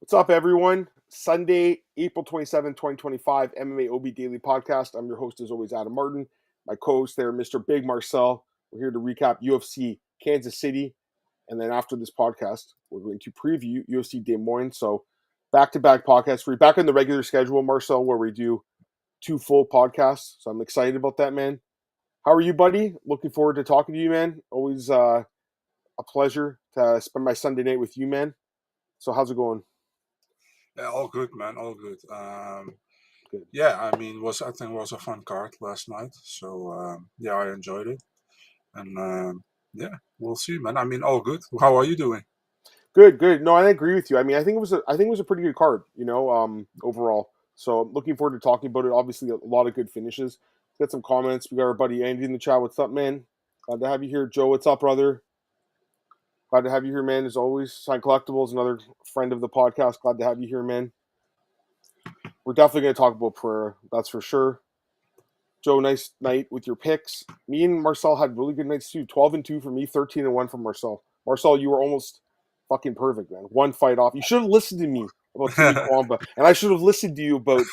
What's up, everyone? Sunday, April 27, 2025, MMAOB Daily Podcast. I'm your host, as always, Adam Martin. My co-host there, Mr. Big Marcel. We're here to recap UFC Kansas City. And then after this podcast, we're going to preview UFC Des Moines. So back-to-back podcasts. We're back on the regular schedule, Marcel, where we do 2 full podcasts. So I'm excited about that, man. How are you, buddy? Looking forward to talking to you, man. Always a pleasure to spend my Sunday night with you, man. So how's it going? Yeah, all good, man. All good. Good. Yeah, I mean, I think it was a fun card last night. So yeah, I enjoyed it, and yeah, we'll see, man. I mean, all good. How are you doing? Good. No, I agree with you. I mean, I think it was a pretty good card, overall. So looking forward to talking about it. Obviously, a lot of good finishes. Let's get some comments. We got our buddy Andy in the chat. What's up, man? Glad to have you here. Joe, what's up, brother? Glad to have you here, man. As always, Sign Collectibles, another friend of the podcast. Glad to have you here, man. We're definitely going to talk about prayer. That's for sure. Joe, nice night with your picks. Me and Marcel had really good nights too. 12-2 for me, 13-1 for Marcel. Marcel, you were almost fucking perfect, man. One fight off. You should have listened to me about Timmy Kwamba, and I should have listened to you about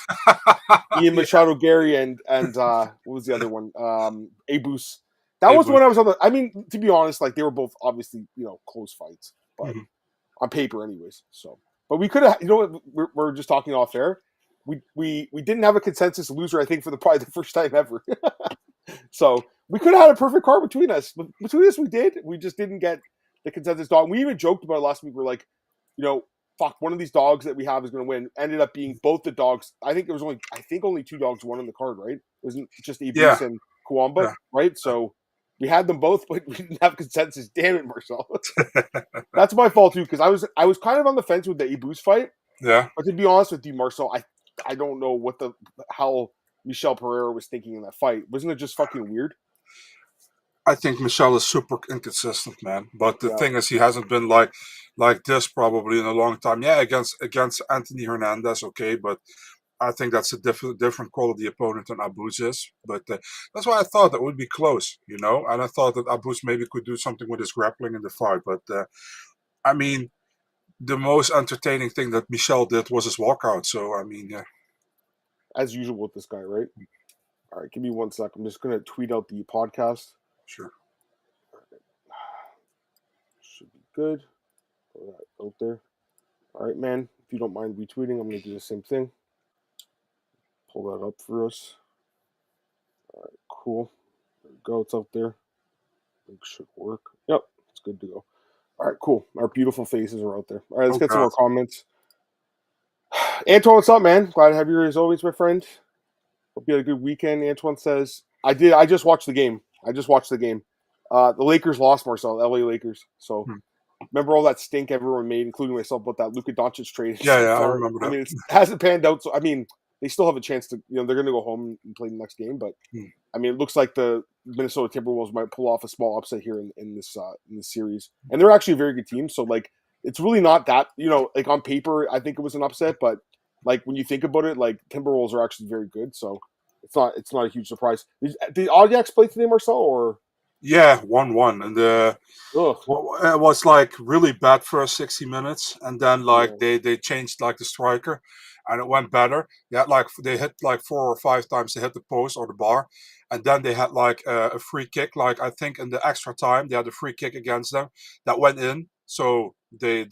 Ian Machado Garry and what was the other one? Abus. That was when I was on the. I mean, to be honest, like they were both obviously close fights, but on paper, anyways. So, but we could have. You know what? We're just talking off air. We didn't have a consensus loser. I think for probably the first time ever. So we could have had a perfect card between us. Between us, we did. We just didn't get the consensus dog. We even joked about it last week. We're like, fuck, one of these dogs that we have is going to win. Ended up being both the dogs. I think only 2 dogs won on the card, right? It wasn't just Abus and Kwamba, right? So. We had them both, but we didn't have consensus. Damn it, Marcel. That's my fault too, because I was kind of on the fence with the Abus fight. Yeah. But to be honest with you, Marcel, I don't know how Michel Pereira was thinking in that fight. Wasn't it just fucking weird? I think Michel is super inconsistent, man. But the thing is, he hasn't been like this probably in a long time. Yeah, against Anthony Hernandez, okay, but. I think that's a different quality opponent than Abus is, but that's why I thought that would be close, and I thought that Abus maybe could do something with his grappling in the fight, but I mean, the most entertaining thing that Michel did was his walkout, so I mean, yeah. As usual with this guy, right? All right, give me 1 sec. I'm just going to tweet out the podcast. Sure. Should be good. Put that out there. All right, man, if you don't mind retweeting, I'm going to do the same thing. Pull that up for us. All right, cool. There we go. It's out there. I think it should work. Yep, it's good to go. All right, cool. Our beautiful faces are out there. All right, let's get some more comments. Antoine, what's up, man? Glad to have you here as always, my friend. Hope you had a good weekend. Antoine says, I did. I just watched the game. The Lakers lost, Marcel. LA Lakers. So remember all that stink everyone made, including myself, about that Luka Doncic trade. Yeah, I remember that. I mean, it hasn't panned out. So, I mean, they still have a chance to, they're going to go home and play the next game. But, I mean, it looks like the Minnesota Timberwolves might pull off a small upset here in this series. And they're actually a very good team. So, like, it's really not that, like on paper, I think it was an upset. But, like, when you think about it, like, Timberwolves are actually very good. So, it's not a huge surprise. Did Audax play today, Marcel, or? Yeah, 1-1. And it was, like, really bad for 60 minutes. And then, like, they changed, like, the striker. And it went better. They hit like 4 or 5 times. They hit the post or the bar, and then they had like a free kick. Like I think in the extra time, they had a free kick against them that went in. So they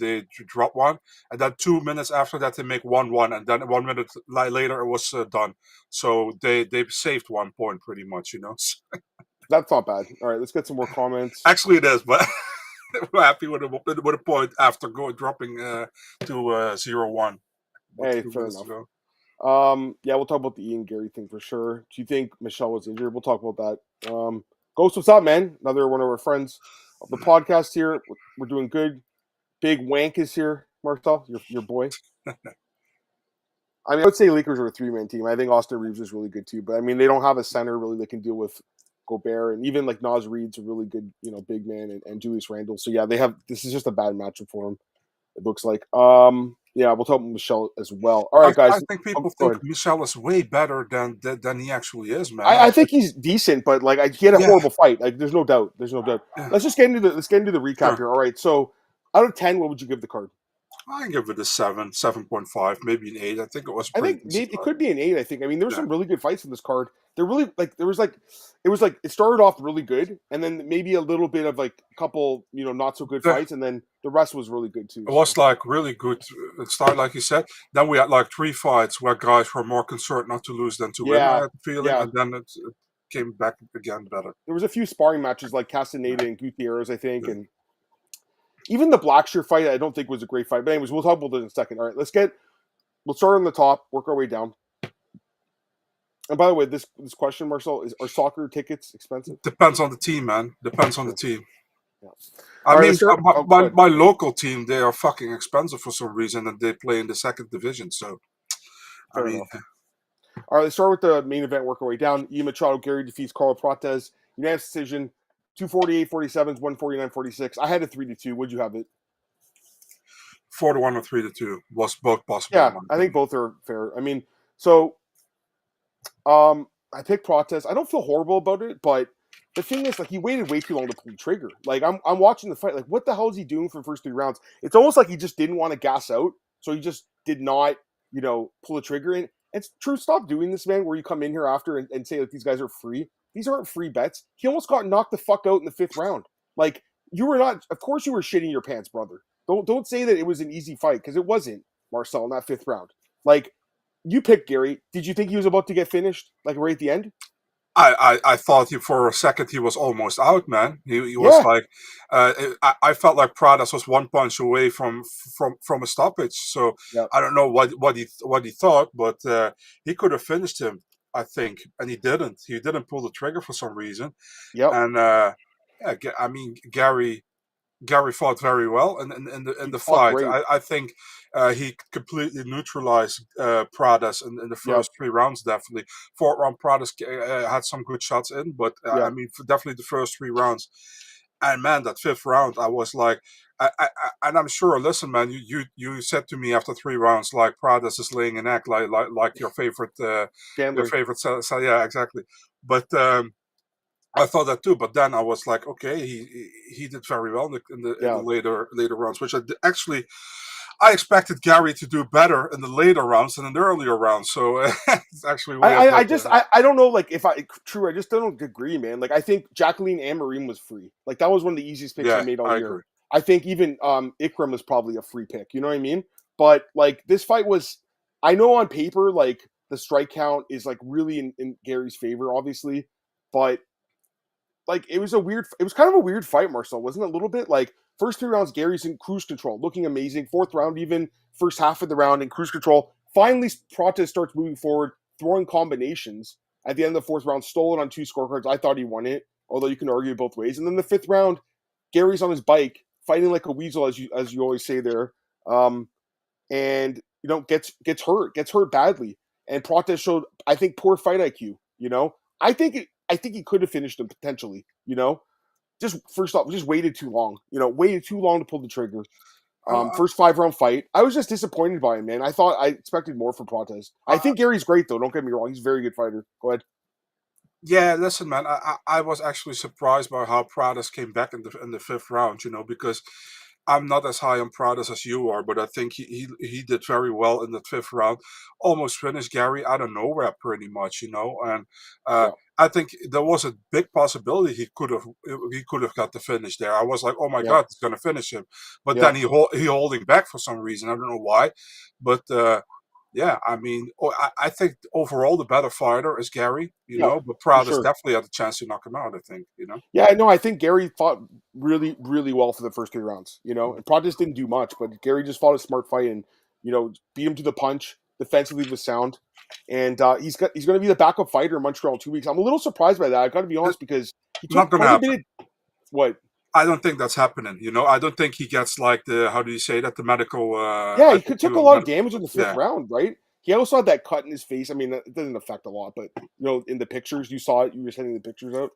dropped one, and then 2 minutes after that they make 1-1, and then 1 minute later it was done. So they saved 1 point pretty much, That's not bad. All right, let's get some more comments. Actually, it is, but we're happy with a point after dropping to 0-1. Hey, fair enough. Yeah, we'll talk about the Ian Garry thing for sure. Do you think Michel was injured? We'll talk about that. Ghost, what's up, man? Another one of our friends of the podcast here. We're doing good. Big Wank is here, Marcel, your boy. I mean, I would say Lakers are a 3-man team. I think Austin Reeves is really good too, but I mean, they don't have a center really that can deal with Gobert, and even like Naz Reid's a really good, big man, and Julius Randle. So yeah, this is just a bad matchup for him. It looks like. Yeah, we'll talk about Michel as well. All right, guys. I think people think Michel is way better than he actually is, man. I think he's decent, but like he had a horrible fight. Like, there's no doubt. Yeah. Let's get into the recap here. All right. So, out of 10, what would you give the card? I give it a 7.5, maybe an 8. I think it was a I pretty think decent maybe it fight. could be an 8. I think. I mean, there were Yeah. some really good fights in this card. They're really it started off really good, and then maybe a little bit of like a couple not so good The- fights, and then the rest was really good too. It was like really good start, like you said. Then we had like 3 fights where guys were more concerned not to lose than to win. I Yeah, had the feeling, yeah. and then it came back again better. There was a few sparring matches like Castaneda and Gutierrez, I think, and even the Blackshear fight. I don't think was a great fight, but anyways, we'll talk about it in a second. All right, we'll start on the top, work our way down. And by the way, this question, Marcel, are soccer tickets expensive? Depends on the team, man. Depends on the team. Yeah. I All right, mean, let's start. my local team, they are fucking expensive for some reason, and they play in the 2nd division. So, Fair I mean, enough. All right, let's start with the main event, work our way down. Machado Garry defeats Carl Prates. Unanimous decision, 248-47, 149-46. I had a 3-2. Would you have it? 4-1 or 3-2 was both possible. Yeah, I think both are fair. I mean, so I picked Prates. I don't feel horrible about it, but the thing is, like, he waited way too long to pull the trigger. Like, I'm watching the fight. Like, what the hell is he doing for the first 3 rounds? It's almost like he just didn't want to gas out, so he just did not, pull the trigger. And it's true. Stop doing this, man. Where you come in here after and say like these guys are free. These aren't free bets. He almost got knocked the fuck out in the 5th round. Like, you were not. Of course, you were shitting your pants, brother. Don't say that it was an easy fight because it wasn't, Marcel, in that 5th round. Like, you picked Garry. Did you think he was about to get finished, like right at the end? I thought for a second he was almost out, man. He was like, I felt like Prates was 1 punch away from a stoppage. So I don't know what he thought, but he could have finished him, I think, and he didn't. He didn't pull the trigger for some reason. Yep. And I mean, Garry fought very well in the fight. I think he completely neutralized Prates in the first 3 rounds. Definitely, 4th round Prates had some good shots in, but I mean, definitely the first 3 rounds. And man, that 5th round, I was like, and I'm sure. Listen, man, you said to me after 3 rounds, like Prates is laying an egg, like your favorite, your favorite. So yeah, exactly. But I thought that too, but then I was like, okay, he did very well in the later rounds, which actually I expected Garry to do better in the later rounds than in the earlier rounds. So it's actually I don't know, like if I just don't agree, man. Like I think Jacqueline and Marine was free. Like that was one of the easiest picks I made all year. Agree. I think even Ikram was probably a free pick. You know what I mean? But like this fight was, I know on paper like the strike count is like really in Garry's favor, obviously, but like it was kind of a weird fight, Marcel, wasn't it? A little bit. Like first 3 rounds, Garry's in cruise control, looking amazing. 4th round, even first half of the round in cruise control. Finally, Prates starts moving forward, throwing combinations. At the end of the 4th round, stole it on 2 scorecards. I thought he won it, although you can argue both ways. And then the 5th round, Garry's on his bike, fighting like a weasel, as you always say there, and gets hurt badly. And Prates showed, I think, poor fight IQ. I think he could have finished him potentially, just first off, just waited too long, waited too long to pull the trigger. First 5-round fight. I was just disappointed by him, man. I expected more from Prates. I think Garry's great though. Don't get me wrong. He's a very good fighter. Go ahead. Yeah, listen, man. I was actually surprised by how Prates came back in the 5th round. Because I'm not as high on Prates as you are, but I think he did very well in the 5th round. Almost finished Garry out of nowhere, pretty much, And I think there was a big possibility he could have got the finish there. I was like, oh my God, he's going to finish him, but then he holding back for some reason. I don't know why, but. Yeah, I mean, I think overall the better fighter is Garry, but Prates definitely had a chance to knock him out, I think, Yeah, no, I think Garry fought really, really well for the first 3 rounds, and Prates didn't do much, but Garry just fought a smart fight and, beat him to the punch, defensively was sound, and he's going to be the backup fighter in Montreal in 2 weeks. I'm a little surprised by that, I got to be honest, because he took quite a bit of, what? I don't think that's happening. I don't think he gets like how do you say that? The medical. He took a lot of damage in the 5th round, right? He also had that cut in his face. I mean, it doesn't affect a lot, but in the pictures you saw it, you were sending the pictures out.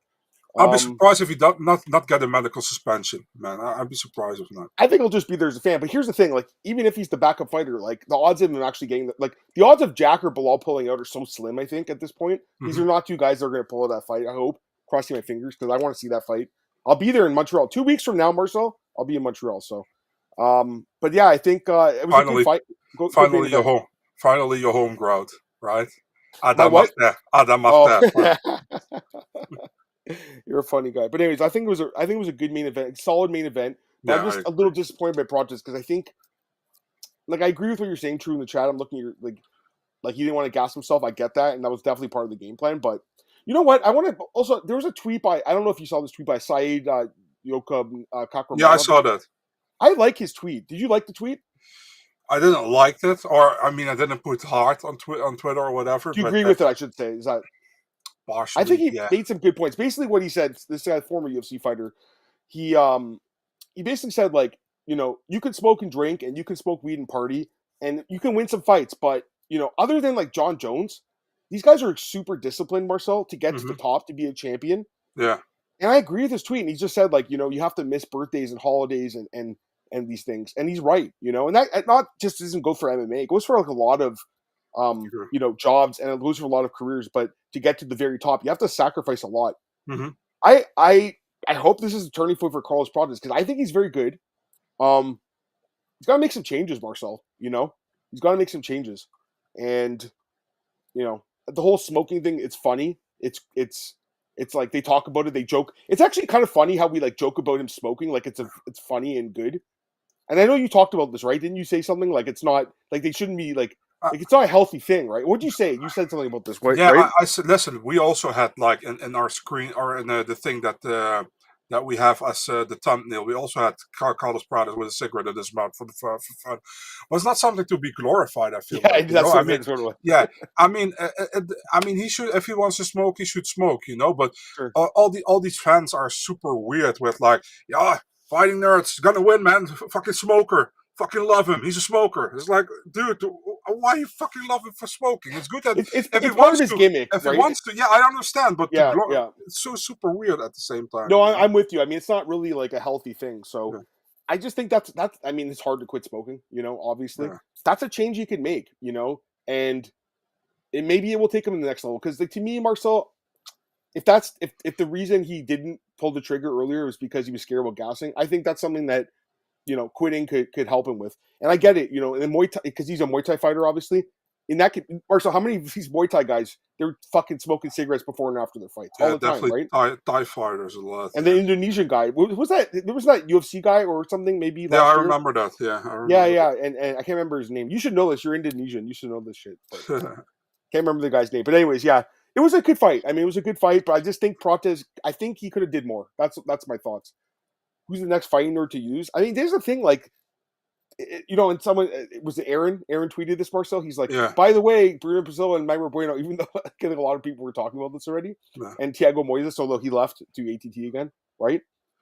I'll be surprised if he not get a medical suspension, man. I'd be surprised if not. I think he'll just be there as a fan. But here's the thing: like, even if he's the backup fighter, like the odds of him actually getting the odds of Jack or Bilal pulling out are so slim. I think at this point, these are not 2 guys that are going to pull out that fight. I hope, crossing my fingers, because I want to see that fight. I'll be there in Montreal 2 weeks from now, Marcel. I'll be in Montreal. So, But yeah, I think it was a good fight. Good main Finally, event. your home crowd, right? My what? Adam Oh, after. you're a funny guy. But anyways, I think it was a good main event, solid main event. But I'm Yeah, I just a little agree. disappointed by Prates because I think, like, I agree with what you're saying. True in the chat. I'm looking at your like he didn't want to gas himself. I get that, and that was definitely part of the game plan. But you know what? I want to also. There was a tweet by I don't know if you saw this tweet by Saeed Yoka Yeah, I Kakramanov. saw that. I like his tweet. Did you like the tweet? I didn't like it, or I mean, I didn't put heart on Twitter or whatever. Do you But agree with it? I should say is that I think partially, he yeah. made some good points. Basically, what he said. This guy, former UFC fighter, he um he basically said like you can smoke and drink and you can smoke weed and party and you can win some fights, but other than like John Jones, these guys are super disciplined, Marcel, to get to the Hmm. top to be a champion. Yeah. And I agree with his tweet. And he just said like you have to miss birthdays and holidays and these things. And he's right, and that not just doesn't go for MMA. It goes for like a lot of Sure. jobs and it goes for a lot of careers. But to get to the very top, you have to sacrifice a lot. Hmm. I hope this is a turning point for Carlos Prates because I think he's very good. Um, he's got to make some changes, Marcel. He's got to make some changes, and the whole smoking thing. It's funny. It's like they talk about it. They joke. It's actually kind of funny how we like joke about him smoking. Like it's funny and good. And I know you talked about this, right? Didn't you say something like it's not like they shouldn't be like it's not a healthy thing, right? What did you say? You said something about this, Yeah, right? I said, listen, we also had like in our screen or in the thing that we have as the thumbnail, we also had Carlos Prates with a cigarette in his mouth for fun. Well, it's not something to be glorified. I feel Yeah, like, that's I what mean, makes it. yeah, I mean, he should if he wants to smoke, he should smoke, But Sure. all these fans are super weird with like, yeah, fighting nerds gonna win, man, fucking smoker. Fucking love him. He's a smoker. It's like, dude, why you fucking love him for smoking? It's good that if he It's part of wants his to, gimmick, if he right? wants to, yeah, I understand, but Yeah, yeah. it's so super weird at the same time. No, I'm with you. I mean, it's not really like a healthy thing. So Yeah, I just think that's. I mean, it's hard to quit smoking. Obviously, yeah. that's a change you can make. And maybe it will take him to the next level. Because to me, Marcel, if the reason he didn't pull the trigger earlier was because he was scared about gassing, I think that's something that quitting could help him with. And I get it. In Muay Thai, because he's a Muay Thai fighter, obviously. In that, Marcel, how many of these Muay Thai guys they're fucking smoking cigarettes before and after their fights all Yeah, the time, definitely right? Thai fighters a lot. And the Yeah, Indonesian guy was that there was that UFC guy or something maybe yeah, I last year. remember that. Yeah, I Yeah, remember yeah, and I can't remember his name. You should know this. You're Indonesian. You should know this shit. But that. can't remember the guy's name. But anyways, yeah, it was a good fight. I mean, it was a good fight. But I just think Prates. I think he could have did more. That's my thoughts. Who's the next fighting nerd to use? I mean, there's the thing. Like, and someone it was Aaron. Aaron tweeted this, Marcel. He's like, Yeah, by the way, Bruno Priscilla and Mayra Bueno. Even though I think a lot of people were talking about this already, yeah, and Thiago Moises, although he left to ATT again, right?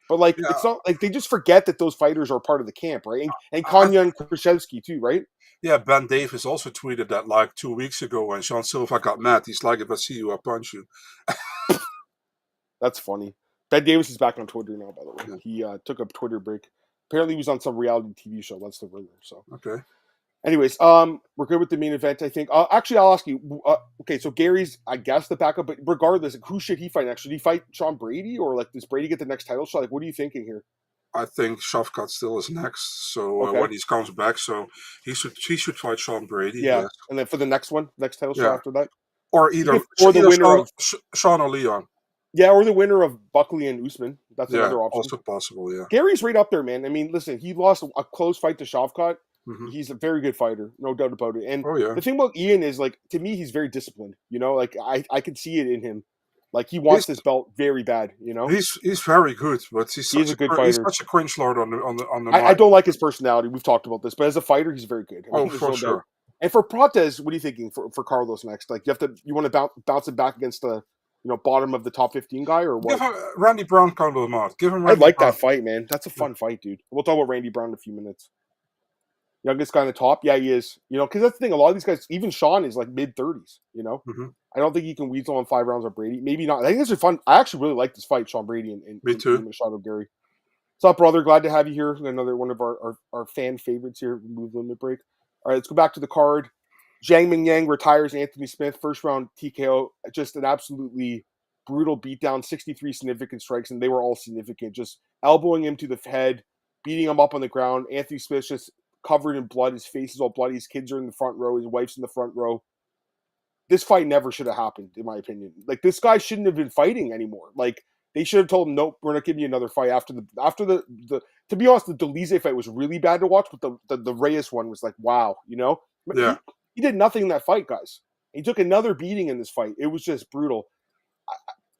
But like, yeah. it's not like they just forget that those fighters are part of the camp, right? And I, Konya and Krzyzewski too, right? yeah, Ben Davis also tweeted that like 2 weeks ago when Sean Silva got mad. He's like, "If I see you, I punch you." That's funny. Ben Davis is back on Twitter now, by the way. Yeah. He took a Twitter break. Apparently, he was on some reality TV show. That's the rumor. So, Okay. anyways, we're good with the main event. I think. Actually, I'll ask you. Okay, so Gary's, I guess, the backup. But regardless, who should he fight next? Should he fight Sean Brady, or like does Brady get the next title shot? Like, what are you thinking here? I think Shavkat still is next. So Okay. when he comes back, so he should fight Sean Brady. Yeah, Yes. and then for the next one, next title shot Yeah. after that, Or or the either winner of Sean or Leon. yeah, or the winner of Buckley and Usman. That's Yeah, another option. also possible. Yeah. Gary's right up there, man. I mean, listen, he lost a close fight to Shavkat. Hmm. He's a very good fighter, no doubt about it. And Oh yeah. the thing about Ian is, like, to me, he's very disciplined. Like I can see it in him. Like he He's wants this belt very bad. he's very good, but He's a good fighter. such a cringe lord on the I mic. don't like his personality. We've talked about this, but as a fighter, he's very good. I mean, Oh, there's for no doubt. sure. And for Prates, what are you thinking for Carlos next? Like you want to bounce it back against the bottom of the top 15 guy or what? Give him Randy Brown counter him out. Give him I Randy like Brown. that fight, man. That's a fun fight, dude. We'll talk about Randy Brown in a few minutes. Youngest guy on the top, yeah, he is. Because that's the thing. A lot of these guys, even Sean, is like mid-30s. Hmm. I don't think he can weasel on 5 rounds of Brady. Maybe not. I think this is fun. I actually really like this fight, Sean Brady and Me too. Machado Garry. What's up, brother? Glad to have you here. Another one of our fan favorites here. Move limit break. All right, let's go back to the card. Zhang Mingyang retires Anthony Smith. First round TKO. Just an absolutely brutal beatdown. 63 significant strikes, and they were all significant. Just elbowing him to the head. beating him up on the ground. Anthony Smith's just covered in blood. His face is all bloody. His kids are in the front row. His wife's in the front row. This fight never should have happened, in my opinion. Like, this guy shouldn't have been fighting anymore. Like, they should have told him, nope, we're not giving you another fight after the to be honest, the Delize fight was really bad to watch, but the Reyes one was like, wow, you know? Yeah. He did nothing in that fight, guys. He took another beating in this fight. It was just brutal.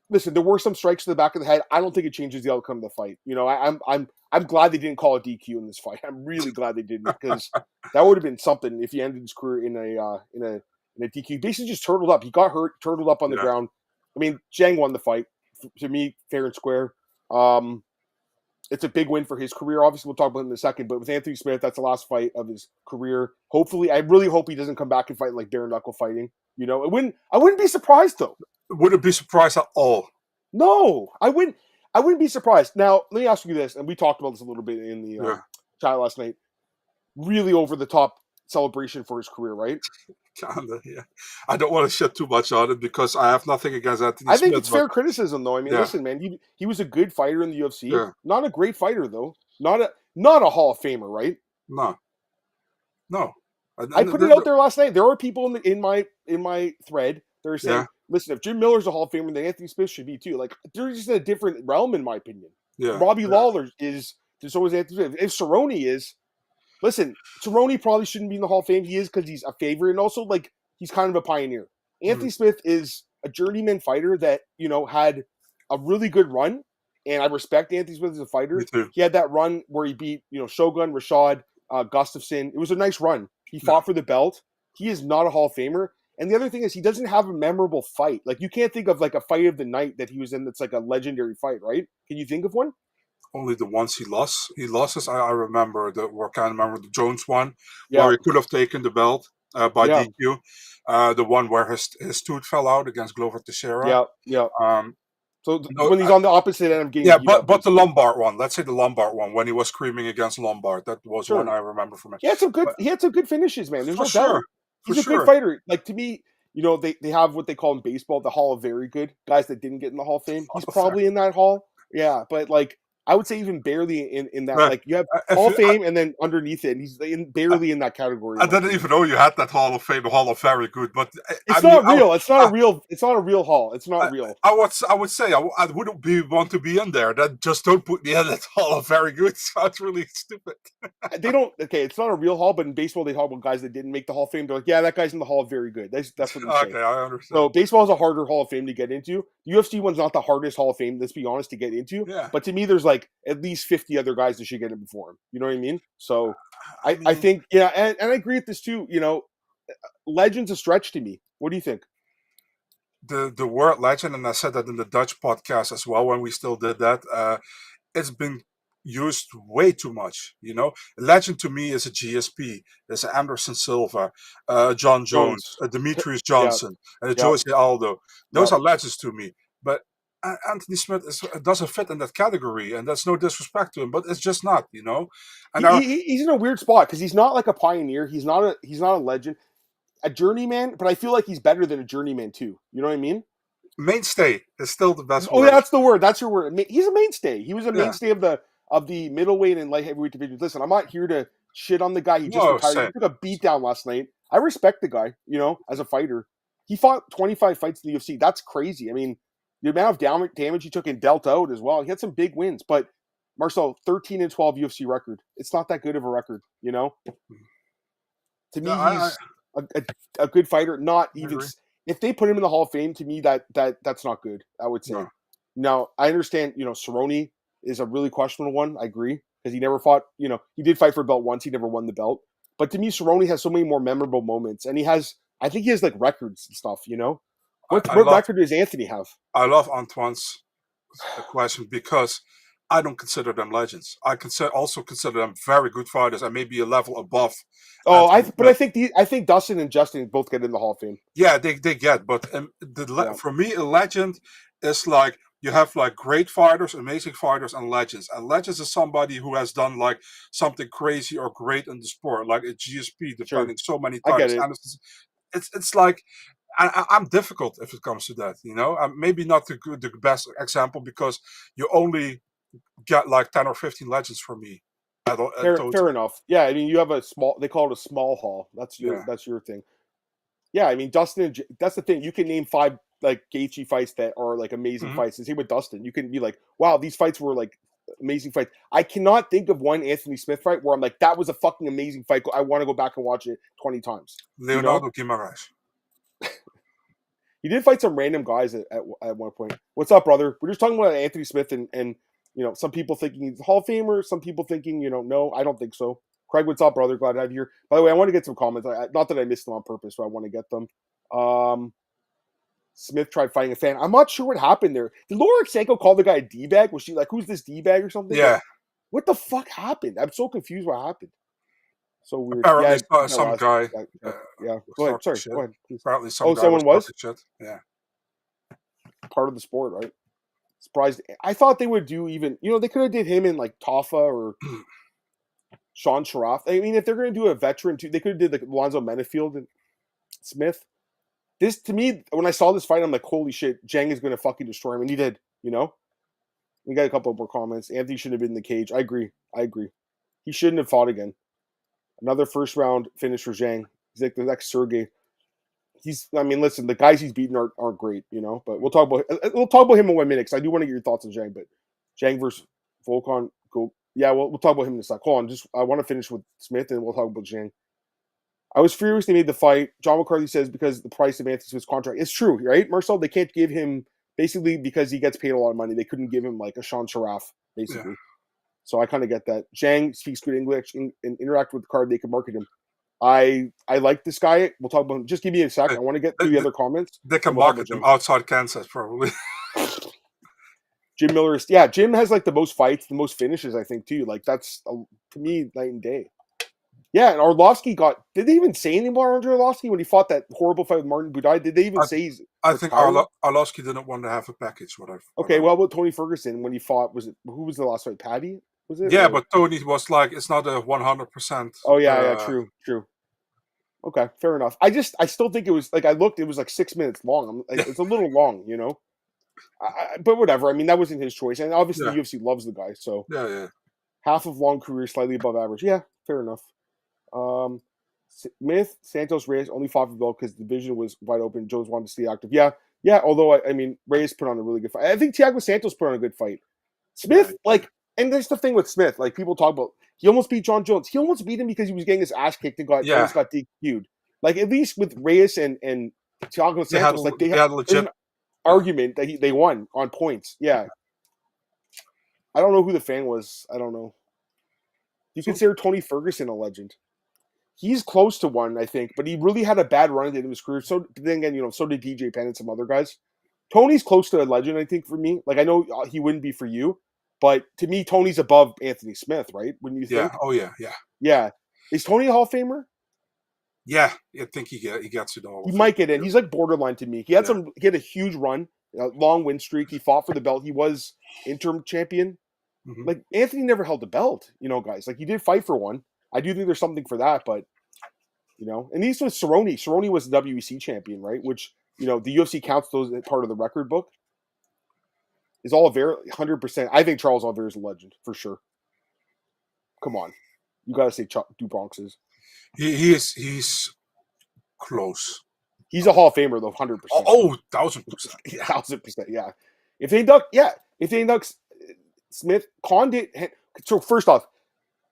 Listen, there were some strikes to the back of the head. I don't think it changes the outcome of the fight. You know, I'm glad they didn't call a DQ in this fight. I'm really glad they didn't, because that would have been something if he ended his career in a DQ. He basically just turtled up. He got hurt, turtled up on the ground. I mean, Zhang won the fight. To me, fair and square. It's a big win for his career. Obviously, we'll talk about it in a second. But with Anthony Smith, that's the last fight of his career. Hopefully, I really hope he doesn't come back and fight like bare knuckle fighting. You know, I wouldn't be surprised though. Wouldn't be surprised at all. No, I wouldn't be surprised. Now, let me ask you this, and we talked about this a little bit in the chat last night. Really over the top celebration for his career, right? Kinda, yeah. I don't want to shit too much on it because I have nothing against Anthony Smith. I think Smith, it's fair criticism, though. I mean, listen, man, he was a good fighter in the UFC. Yeah. Not a great fighter, though. Not a Hall of Famer, right? No. I put it out there last night. There are people in my thread that are saying, listen, if Jim Miller's a Hall of Famer, then Anthony Smith should be too. Like, they're just in a different realm, in my opinion. Yeah. Robbie Lawler is, so is Anthony Smith. If Cerrone is, listen, Cerrone probably shouldn't be in the Hall of Fame. He is because he's a favorite, and also, like, he's kind of a pioneer. Anthony Smith is a journeyman fighter that, you know, had a really good run, and I respect Anthony Smith as a fighter. Me too. He had that run where he beat, you know, Shogun, Rashad, Gustafsson. It was a nice run. He fought for the belt. He is not a Hall of Famer. And the other thing is, he doesn't have a memorable fight. Like, you can't think of, like, a fight of the night that he was in that's, like, a legendary fight, right? Can you think of one? Only the ones he lost. He lost us. I remember the Jones one, where he could have taken the belt by DQ. The one where his tooth fell out against Glover Teixeira. Yeah. When he's on the opposite end of getting but the Lombard one. Let's say the Lombard one, when he was screaming against Lombard. That was one I remember from it. He had some good finishes, man. There's no doubt. He's a good fighter. Like, to me, you know, they have what they call in baseball the Hall of Very Good. Guys that didn't get in the Hall of Fame. He's probably in that hall. Yeah, but, like, I would say even barely in that. Like, you have Hall of Fame and then underneath it, and he's barely in that category. I didn't even know you had that Hall of Fame, the Hall of Very Good. But it's not real. It's not a real hall. It's not real. I would say I wouldn't want to be in there. That just don't put me in that Hall of Very Good. Sounds really stupid. They don't. Okay, it's not a real hall, but in baseball they talk about guys that didn't make the Hall of Fame. They're like, yeah, that guy's in the Hall of Very Good. That's what they say. Okay, I understand. So baseball is a harder Hall of Fame to get into. The UFC one's not the hardest Hall of Fame, let's be honest, to get into. Yeah. But to me, there's like at least 50 other guys that should get in before him. You know what I mean? So I think, and I agree with this too. You know, legend's a stretch to me. What do you think? The word legend, and I said that in the Dutch podcast as well when we still did that, it's been used way too much. You know, legend to me is a GSP, there's Anderson Silva, John Jones, Demetrius Johnson, and Jose Aldo. Those are legends to me. But Anthony Smith doesn't fit in that category, and that's no disrespect to him, but it's just not, you know. And he's in a weird spot because he's not like a pioneer. He's not a legend, a journeyman. But I feel like he's better than a journeyman too. You know what I mean? Mainstay is still the best. Oh, yeah, that's the word. That's your word. He's a mainstay. He was a mainstay of the middleweight and light heavyweight divisions. Listen, I'm not here to shit on the guy. He just retired. He took a beat down last night. I respect the guy. You know, as a fighter, he fought 25 fights in the UFC. That's crazy. I mean, the amount of damage he took and dealt out as well. He had some big wins, but Marcel, 13-12 UFC record. It's not that good of a record, you know? To me, he's a good fighter. Not even if they put him in the Hall of Fame, to me that's not good, I would say. No. Now, I understand, you know, Cerrone is a really questionable one. I agree. Because he never fought, you know, he did fight for a belt once, he never won the belt. But to me, Cerrone has so many more memorable moments, and I think he has like records and stuff, you know? What record does Anthony have? I love Antoine's question because I don't consider them legends. I also consider them very good fighters and maybe a level above. Oh, I think Dustin and Justin both get in the Hall of Fame. Yeah, they get, but for me, a legend is like you have like great fighters, amazing fighters, and legends. And legends is somebody who has done like something crazy or great in the sport, like a GSP, defending so many times. I get it. And it's like. I'm difficult if it comes to that, you know. I'm maybe not the best example because you only get like 10 or 15 legends from me. title. Fair enough. Yeah, I mean, you have they call it a small hall. That's your thing. Yeah, I mean, Dustin, that's the thing. You can name 5 like Gaethje fights that are like amazing fights. And same with Dustin. You can be like, wow, these fights were like amazing fights. I cannot think of one Anthony Smith fight where I'm like, that was a fucking amazing fight. I want to go back and watch it 20 times. Leonardo Guimaraes. He did fight some random guys at one point. What's up, brother? We're just talking about Anthony Smith and some people thinking he's a Hall of Famer. Some people thinking, no, I don't think so. Craig, what's up, brother? Glad to have you here. By the way, I want to get some comments. Not that I missed them on purpose, but I want to get them. Smith tried fighting a fan. I'm not sure what happened there. Did Laura Sanko call the guy a D-bag? Was she like, who's this D-bag or something? Yeah. Like, what the fuck happened? I'm so confused what happened. So weird. Apparently, some guy. Yeah. Go ahead. Sorry. Go ahead. Please. Apparently, someone was? Shit. Yeah. Part of the sport, right? Surprised. I thought they would do even, they could have did him in like Tafa or Sean Sharaf. I mean, if they're going to do a veteran too, they could have did like Alonzo Menafield and Smith. This, to me, when I saw this fight, I'm like, holy shit, Zhang is going to fucking destroy him. And he did, We got a couple more comments. Anthony shouldn't have been in the cage. I agree. He shouldn't have fought again. Another first round finish for Zhang. He's like the next Sergey. Listen, the guys he's beaten aren't great, but we'll talk about him in 1 minute because I do want to get your thoughts on Zhang. But Zhang versus Volkan, go. Yeah, we'll talk about him in a sec. Hold on, I want to finish with Smith and we'll talk about Zhang. I was furious they made the fight. John McCarthy says because the price of Anthony Smith's contract. It's true, right, Marcel? They can't give him, basically because he gets paid a lot of money, they couldn't give him like a Sean Sharaf, basically. Yeah. So I kind of get that. Zhang speaks good English and interact with the card. They can market him. I like this guy. We'll talk about him. Just give me a sec. I want to get through the other comments. They can market him outside Kansas, probably. Jim Miller is, Jim has like the most fights, the most finishes, I think, too. Like that's, to me, night and day. Yeah, and Arlovsky did they even say anything about Andrei Arlovsky when he fought that horrible fight with Martin Budai? Did they even say he's I think Arlovsky didn't want to have a package. Well, about Tony Ferguson when he fought, who was the last fight? Paddy? Was it? Yeah, but Tony was like, it's not a 100%. Oh, yeah, true. Okay, fair enough. I still think it was, like, I looked, it was like 6 minutes long. It's a little long, but whatever. I mean, that wasn't his choice. And obviously the UFC loves the guy, so. Yeah. Half of long career, slightly above average. Yeah, fair enough. Smith, Santos, Reyes only fought for the belt because the division was wide open. Jones wanted to stay active. Yeah. Although Reyes put on a really good fight. I think Thiago Santos put on a good fight. Smith, and there's the thing with Smith. Like people talk about, he almost beat John Jones. He almost beat him because he was getting his ass kicked and almost got DQ'd. Like at least with Reyes and Thiago Santos, they had a legit argument that they won on points. Yeah. I don't know who the fan was. I don't know. You consider Tony Ferguson a legend? He's close to one, I think, but he really had a bad run at the end of his career. So then again, so did DJ Penn and some other guys. Tony's close to a legend, I think, for me. Like I know he wouldn't be for you, but to me, Tony's above Anthony Smith, right? Wouldn't you think? Yeah. Oh yeah. Yeah. Is Tony a Hall of Famer? Yeah, I think he gets it all. He might get in. He's like borderline to me. He had a huge run, a long win streak. He fought for the belt. He was interim champion. Mm-hmm. Like Anthony never held the belt, guys. Like he did fight for one. I do think there's something for that, but and these was Cerrone. Cerrone was the WEC champion, right? Which the UFC counts those as part of the record book. Is Oliveira 100%? I think Charles Oliveira is a legend for sure. Come on, you got to say Dubronx is. He's close. He's a Hall of Famer though, 100%. Oh, 1,000%. 1,000%. Yeah. If they induct Smith, Condit. So first off,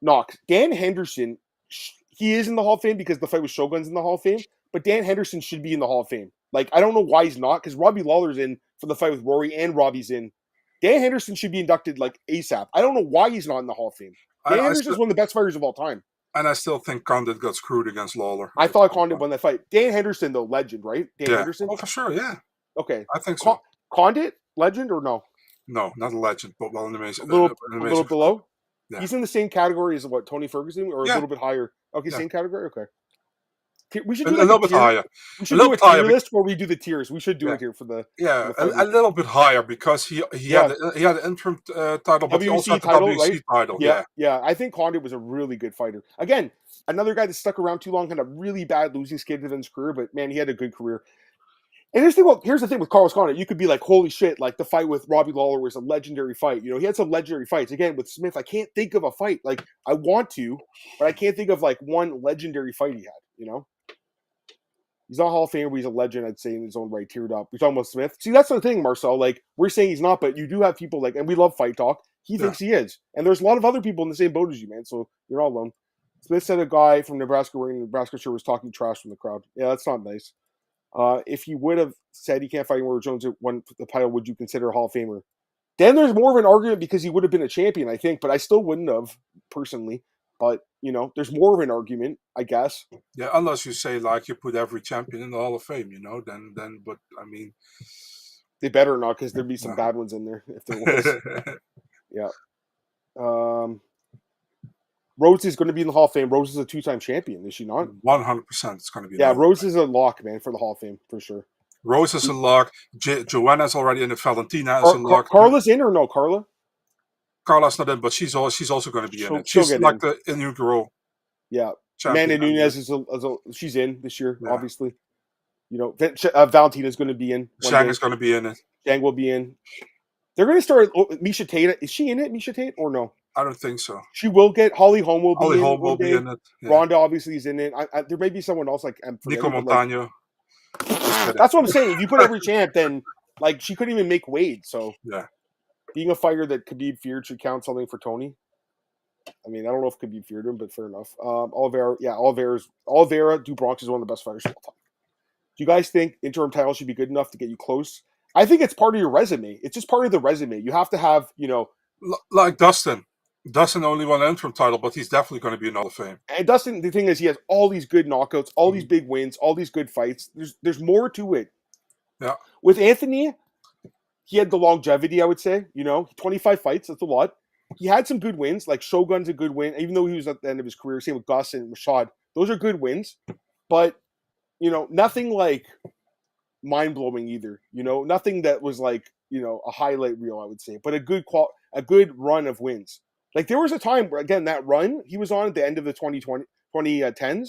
Knox, Dan Henderson, he is in the Hall of Fame because the fight with Shogun's in the Hall of Fame, but Dan Henderson should be in the Hall of Fame. Like, I don't know why he's not, because Robbie Lawler's in for the fight with Rory, and Robbie's in. Dan Henderson should be inducted, like, ASAP. I don't know why he's not in the Hall of Fame. Dan Henderson's one of the best fighters of all time. And I still think Condit got screwed against Lawler. I thought Condit won that fight. Dan Henderson, though, legend, right? Dan Henderson? Oh, for sure, yeah. Okay. I think so. Condit, legend or no? No, not a legend, but well, an amazing. A little below? Yeah. He's in the same category as what, Tony Ferguson, or a little bit higher? Okay, same category? Okay. We should do a little bit higher. We should do a tier list where we do the tiers. We should do it here for the a little bit higher because he had an interim title, but he also had the WC title. Yeah. I think Condit was a really good fighter. Again, another guy that stuck around too long, had a really bad losing skid in his career, but man, he had a good career. And here's the thing with Carlos Condit. You could be like, holy shit, like the fight with Robbie Lawler was a legendary fight. He had some legendary fights. Again, with Smith, I can't think of a fight. Like, I want to, but I can't think of like one legendary fight he had, He's not Hall of Famer, but he's a legend, I'd say, in his own right, teared up. We're talking about Smith. See, that's the thing, Marcel. Like, we're saying he's not, but you do have people like, and we love Fight Talk. He thinks he is. And there's a lot of other people in the same boat as you, man. So you're not alone. Smith said a guy from Nebraska wearing the Nebraska shirt was talking trash from the crowd. Yeah, that's not nice. If he would have said he can't fight anymore, Jones won the title, would you consider a Hall of Famer? Then there's more of an argument because he would have been a champion, I think, but I still wouldn't have, personally. But, there's more of an argument, I guess. Yeah, unless you say, like, you put every champion in the Hall of Fame, but, I mean... They better not, because there'd be some bad ones in there, if there was. Yeah. Rose is going to be in the Hall of Fame. Rose is a 2-time champion, is she not? 100% it's going to be. Yeah, Rose is a lock, man, for the Hall of Fame, for sure. Rose is a lock. Joanna's already in it. Valentina is a lock. Carla's in or no, Carla? Carla's not in, but she's also going to be in it. She's like the inaugural. Yeah. Amanda Nunes she's in this year, obviously. Valentina's going to be in. Zhang is going to be in it. Zhang will be in. They're going to start Misha Tate. Is she in it, Misha Tate, or no? I don't think so. She will get Holly Holm will be in. Holly Holm will be in it. Yeah. Ronda obviously is in it. There may be someone else like Nico Montano. That's what I'm saying. If you put every champ, then like she couldn't even make weight. So being a fighter that Khabib feared should count something for Tony. I mean, I don't know if Khabib feared him, but fair enough. Oliveira do Bronx is one of the best fighters of all time. Do you guys think interim title should be good enough to get you close? I think it's part of your resume. It's just part of the resume. You have to have, like Dustin. Dustin only won an interim title, but he's definitely going to be in Hall of Fame. And Dustin, the thing is, he has all these good knockouts, all these big wins, all these good fights. There's more to it. Yeah. With Anthony, he had the longevity, I would say. 25 fights, that's a lot. He had some good wins, like Shogun's a good win, even though he was at the end of his career. Same with Gus and Machado. Those are good wins. But, nothing like mind-blowing either. Nothing that was like, a highlight reel, I would say. But a good run of wins. Like, there was a time where, again, that run he was on at the end of the 2010s,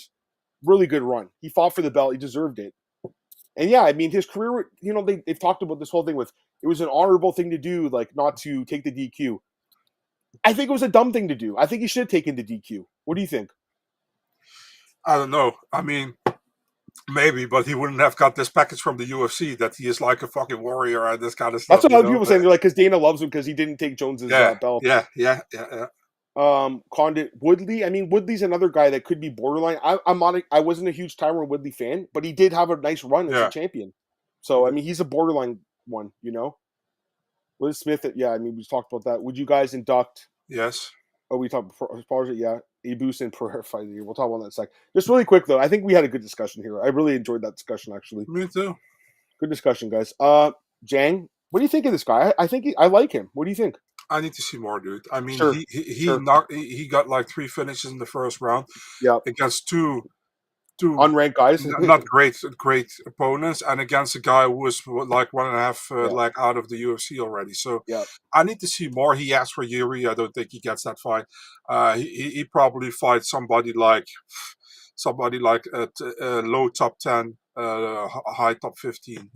really good run. He fought for the belt. He deserved it. And, yeah, I mean, his career, they've talked about this whole thing with it was an honorable thing to do, like, not to take the DQ. I think it was a dumb thing to do. I think he should have taken the DQ. What do you think? I don't know. I mean, maybe, but he wouldn't have got this package from the UFC that he is like a fucking warrior and this kind of stuff. That's what other people saying. They're like, because Dana loves him because he didn't take Jones's belt. Yeah. Condit, Woodley. I mean, Woodley's another guy that could be borderline. I wasn't a huge Tyron Woodley fan, but he did have a nice run as a champion. So, I mean, he's a borderline one, Liz Smith, I mean, we talked about that. Would you guys induct? Yes. Oh, we talked before. Yeah, Ibus and Pereira fight of the year. We'll talk about that in a sec. Just really quick though, I think we had a good discussion here. I really enjoyed that discussion actually. Me too. Good discussion, guys. Zhang, what do you think of this guy? I think I like him. What do you think? I need to see more, dude. I mean, sure. he got like 3 finishes in the first round. Yeah. Against two unranked guys, not great opponents, and against a guy who was like 1.5 like out of the UFC already. So I need to see more. He asked for Yuri. I don't think he gets that fight. He probably fights somebody like a low top 10, high top 15.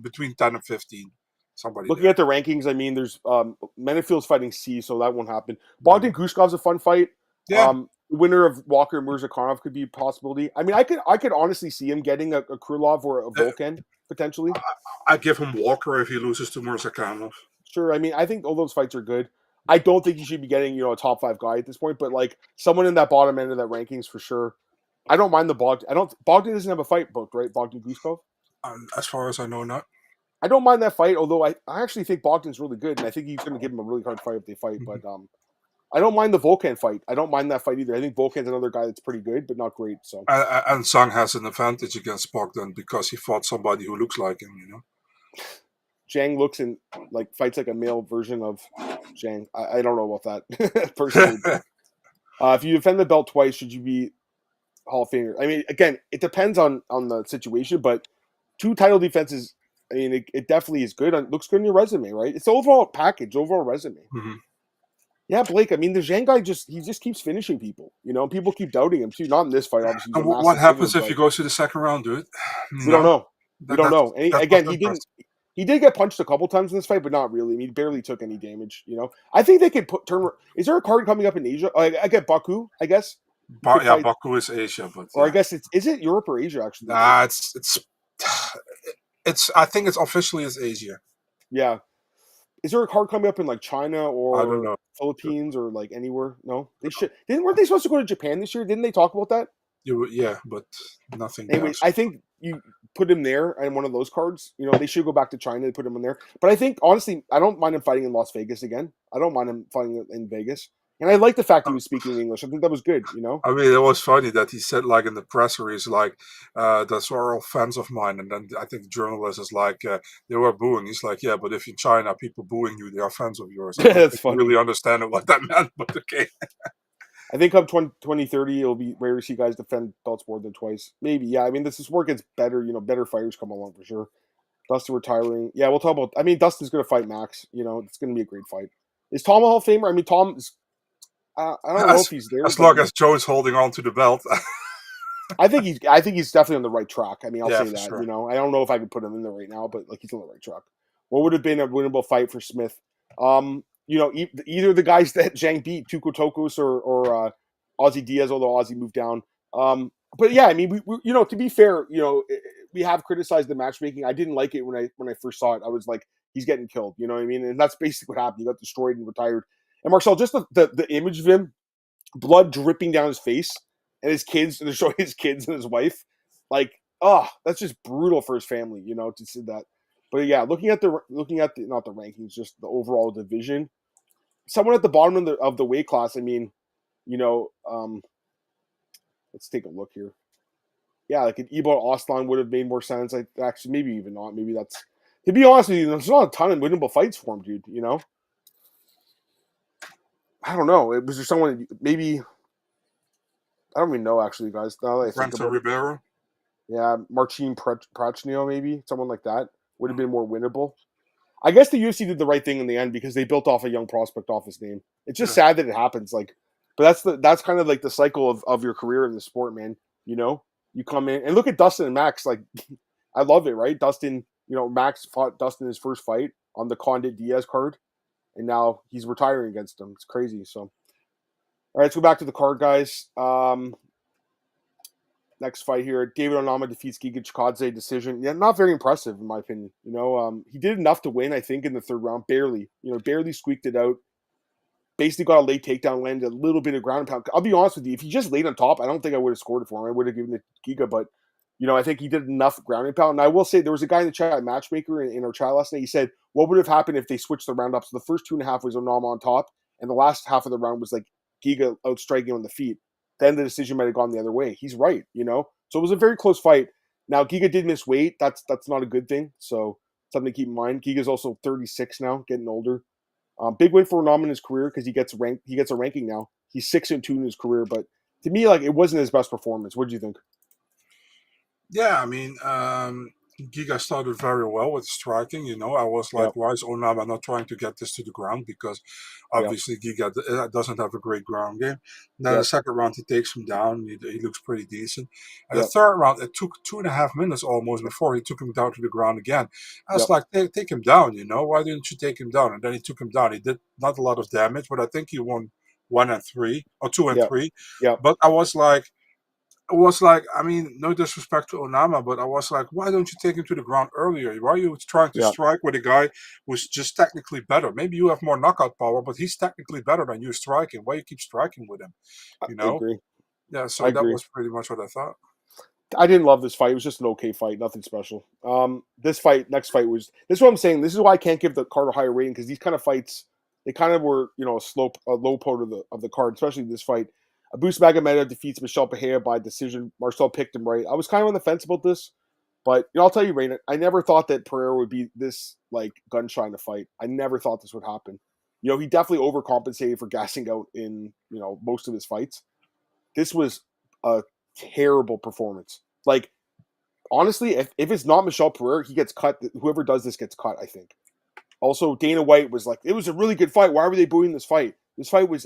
Between 10 and 15. Somebody looking at the rankings. I mean, there's Menifield's fighting C, so that won't happen. Bogdan Gushkov's a fun fight. Yeah. Winner of Walker and Mirzakhanov could be a possibility. I mean, I could honestly see him getting a Krylov or a Volkan potentially. I'd give him Walker if he loses to Mirzakhanov. Sure. I mean, I think all those fights are good. I don't think he should be getting a top 5 guy at this point, but like someone in that bottom end of that rankings for sure. I don't mind the Bogdan. Bogdan doesn't have a fight booked, right? Bogdan Gushkov. As far as I know, not. I don't mind that fight, although I actually think Bogdan's really good, and I think he's going to give him a really hard fight if they fight. But I don't mind the Volkan fight. I don't mind that fight either. I think Volkan's another guy that's pretty good, but not great. So and Zhang has an advantage against Bogdan because he fought somebody who looks like him. Zhang looks and fights like a male version of Zhang. I don't know about that personally. If you defend the belt twice, should you be Hall of Famer? I mean, again, it depends on the situation, but 2 title defenses. I mean, it definitely is good. It looks good on your resume, right? It's the overall package, overall resume. Mm-hmm. Yeah, Blake. I mean, the Zhang guy just keeps finishing people. People keep doubting him too. Not in this fight, obviously. What happens if he goes to the second round, dude? We don't know. We don't know. And That's again, what's interesting. He did get punched a couple times in this fight, but not really. I mean, he barely took any damage. I think they could turn. Is there a card coming up in Asia? I get Baku, I guess. Baku is Asia, but or I guess is it Europe or Asia actually? Nah, it's. I think it's officially is Asia. Yeah. Is there a card coming up in like China I don't or know. Philippines or like anywhere? No, they should. Weren't they supposed to go to Japan this year? Didn't they talk about that? Yeah, but nothing there. Anyway, I think you put him there and one of those cards. They should go back to China and put him in there. But I think honestly, I don't mind him fighting in Las Vegas again. I don't mind him fighting in Vegas. And I like the fact he was speaking English. I think that was good, I mean, it was funny that he said, like, in the presser, he's like, that's all fans of mine. And then I think the journalist is like, they were booing. He's like, yeah, but if in China, people booing you, they are fans of yours. I don't That's think funny. I really understand what that meant, but okay. I think come 2030, it'll be rare to see guys defend belts more than twice. Maybe, yeah. I mean, this work gets better. Better fighters come along for sure. Dustin retiring. Yeah, we'll talk about. I mean, Dustin's going to fight Max. It's going to be a great fight. Is Tom a Hall of Famer? I mean, Tom is. I don't know if he's there. As long as Joe's holding on to the belt. I think he's definitely on the right track. I mean, I'll say that. Sure. I don't know if I could put him in there right now, but like he's on the right track. What would have been a winnable fight for Smith? Either the guys that Zhang beat, Tuco Tokos or Ozzy Diaz, although Ozzy moved down. But yeah, I mean, we to be fair, we have criticized the matchmaking. I didn't like it when I first saw it. I was like, he's getting killed. You know what I mean? And that's basically what happened. He got destroyed and retired. And Marcel, just the image of him, blood dripping down his face, and his kids, and they're showing his kids and his wife, like, that's just brutal for his family, to see that. But yeah, looking at the not the rankings, just the overall division, someone at the bottom of the weight class. I mean, let's take a look here. Yeah, like an Ebot Oslan would have made more sense. Actually, maybe even not. Maybe that's, to be honest with you, there's not a ton of winnable fights for him, dude. I don't know. Was there someone maybe? I don't even know, actually, guys. Now that I think about Ribeiro. Yeah, Marcin Prachnio, maybe someone like that would have been more winnable. I guess the UFC did the right thing in the end because they built off a young prospect off his name. It's just sad that it happens. But that's kind of like the cycle of your career in the sport, man. You come in and look at Dustin and Max. Like, I love it, right? Dustin, Max fought Dustin his first fight on the Condit Diaz card, and now he's retiring against him. It's crazy. So, all right, let's go back to the card, guys. Next fight here, David Onama defeats Giga Chikadze decision. Yeah, not very impressive in my opinion. He did enough to win, I think, in the third round, barely. Barely squeaked it out. Basically got a late takedown, landed a little bit of ground and pound. I'll be honest with you, if he just laid on top, I don't think I would have scored it for him. I would have given it to Giga, but I think he did enough ground and pound. And I will say there was a guy in the chat, Matchmaker, in our chat last night. He said, what would have happened if they switched the round up? So the first 2.5 was Onama on top, and the last half of the round was like Giga outstriking on the feet. Then the decision might have gone the other way. He's right, So it was a very close fight. Now, Giga did miss weight. That's not a good thing. So something to keep in mind. Giga's also 36 now, getting older. Big win for Onama in his career because he gets a ranking now. He's 6-2 in his career, but to me, like, it wasn't his best performance. What do you think? Yeah, I mean, Giga started very well with striking. I was like, why is Onama not trying to get this to the ground? Because obviously Giga doesn't have a great ground game. Then the second round, he takes him down. He looks pretty decent. And the third round, it took 2.5 minutes almost before he took him down to the ground again. I was like, take him down, Why didn't you take him down? And then he took him down. He did not a lot of damage, but I think he won 1 and 3 or 2 and 3. Yeah. But I was like, I mean, no disrespect to Onama, but I was like, why don't you take him to the ground earlier? Why are you trying to strike with a guy who's just technically better? Maybe you have more knockout power, but he's technically better than you striking. Why you keep striking with him? I agree. Yeah, so that was pretty much what I thought. I didn't love this fight. It was just an okay fight, nothing special. Next fight this is what I'm saying. This is why I can't give the card a higher rating, because these kind of fights, they kind of were, a low point of the card, especially this fight. Abus Magomedov defeats Michel Pereira by decision. Marcel picked him right. I was kind of on the fence about this, but I'll tell you, Raina, I never thought that Pereira would be this gun shy in a fight. I never thought this would happen. He definitely overcompensated for gassing out in most of his fights. This was a terrible performance. Honestly, if it's not Michel Pereira, he gets cut. Whoever does this gets cut, I think. Also, Dana White was like, it was a really good fight. Why were they booing this fight? This fight was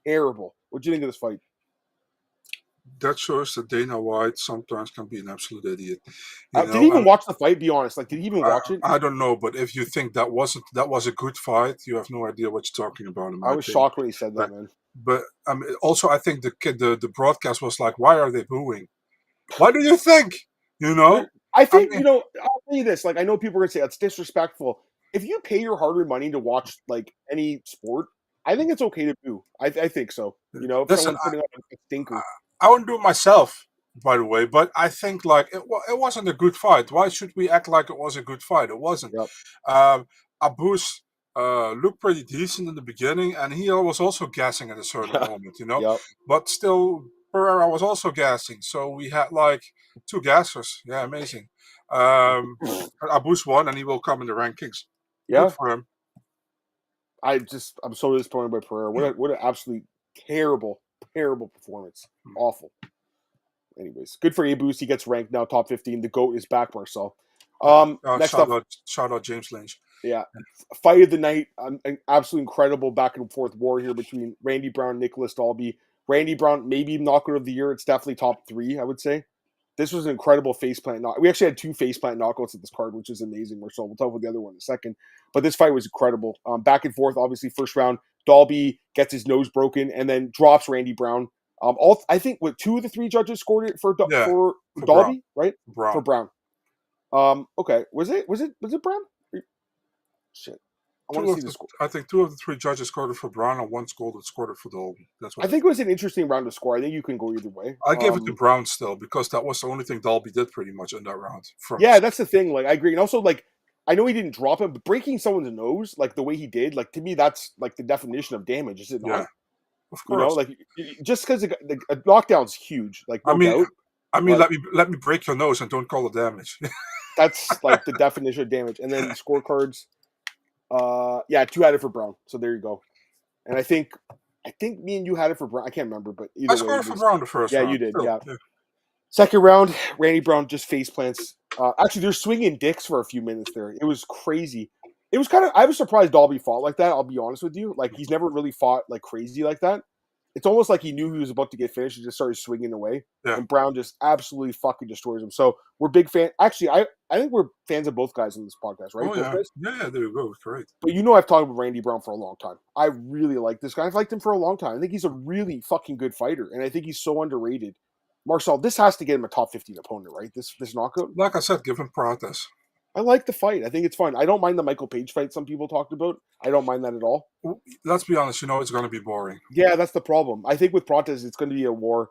terrible. What do you think of this fight? that shows that Dana White sometimes can be an absolute idiot. Did he even watch the fight? Be honest. Like, did he even watch it? I don't know, but if you think that was a good fight, you have no idea what you're talking about. I was shocked when he said that, man. But also, I think the broadcast was like, "Why are they booing? What do you think?" You know. I think I'll tell you this. Like, I know people are gonna say that's disrespectful. If you pay your hard-earned money to watch like any sport, I think it's okay to boo. I think so. If someone's putting up a stinker. I wouldn't do it myself, by the way, but I think like it wasn't a good fight. Why should we act like it was a good fight? It wasn't. Yep. Abus looked pretty decent in the beginning, and he was also gassing at a certain moment, Yep. But still, Pereira was also gassing, so we had like two gassers. Yeah, amazing. Abus won, and he will come in the rankings. Yeah. Good for him. I'm so disappointed by Pereira. What an absolutely terrible performance. Awful. Anyways, good for Abus. He gets ranked now top 15. The GOAT is back, Marcel. Next up, shout out James Lynch. Yeah, fight of the night. An absolutely incredible back and forth war here between Randy Brown and Nicholas Dalby. Randy Brown, maybe knockout of the year. It's definitely top 3, I would say. This was an incredible faceplant knock. We actually had 2 faceplant knockouts at this card, which is amazing. Marcel, we'll talk about the other one in a second. But this fight was incredible. Back and forth, obviously, first round. Dalby gets his nose broken and then drops Randy Brown. I think 2 of the 3 judges scored it for Dalby, Brown. right? Brown. For Brown. Okay. Was it Brown? Shit. I think 2 of the 3 judges scored it for Brown and 1 scored it for Dalby. That's what I think it was an interesting round to score. I think you can go either way. I gave it to Brown still because that was the only thing Dalby did pretty much in that round. Yeah, that's the thing. Like, I agree. And also, like, I know he didn't drop it, but breaking someone's nose, like the way he did, like, to me, that's like the definition of damage, is it not? Yeah, of course. Like, just because a knockdown's huge. Like, no doubt. Let me break your nose and don't call it damage. That's like the definition of damage. And then the scorecards. 2 had it for Brown. So there you go. And I think me and you had it for Brown. I can't remember, but either way. I scored for Brown the first round. Yeah, you did. Yeah. Second round, Randy Brown just face plants. Actually, they're swinging dicks for a few minutes there. It was crazy. It was I was surprised Dalby fought like that. I'll be honest with you. Like, he's never really fought like crazy like that. It's almost like he knew he was about to get finished and just started swinging away. Yeah. And Brown just absolutely fucking destroys him. So we're big fans. Actually, I think we're fans of both guys in this podcast, right? Oh, yeah. Yeah, there you go. Great. But I've talked about Randy Brown for a long time. I really like this guy. I've liked him for a long time. I think he's a really fucking good fighter, and I think he's so underrated. Marcel, this has to get him a top 15 opponent, right? This knockout? Like I said, give him Prates. I like the fight. I think it's fun. I don't mind the Michael Page fight some people talked about. I don't mind that at all. Let's be honest, it's going to be boring. Yeah, that's the problem. I think with Prates, it's going to be a war.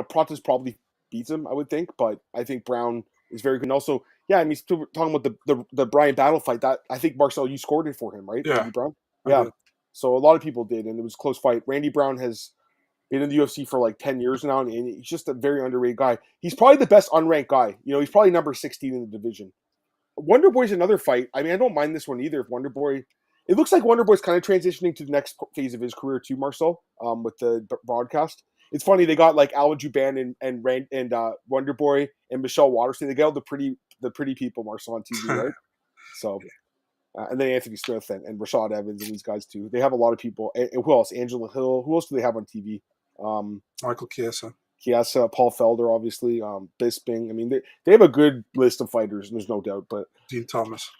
Prates probably beats him, I would think, but I think Brown is very good. And also, yeah, I mean, still talking about the Brian Battle fight, that I think, Marcel, you scored it for him, right? Yeah. Randy Brown? Yeah. So a lot of people did, and it was a close fight. Randy Brown has been in the UFC for like 10 years now, and he's just a very underrated guy. He's probably the best unranked guy. He's probably number 16 in the division. Wonder Boy's another fight. I mean, I don't mind this one either. If Wonder Boy, it looks like Wonder Boy's kind of transitioning to the next phase of his career too, Marcel, with the broadcast. It's funny, they got like Alan Juban and Wonder Boy and Michelle Waterson. They got all the pretty people, Marcel, on TV, right? So, and then Anthony Smith and Rashad Evans and these guys too. They have a lot of people. And who else? Angela Hill. Who else do they have on TV? Michael Chiesa, Paul Felder, obviously, Bisping. I mean, they have a good list of fighters, there's no doubt. But Dean Thomas,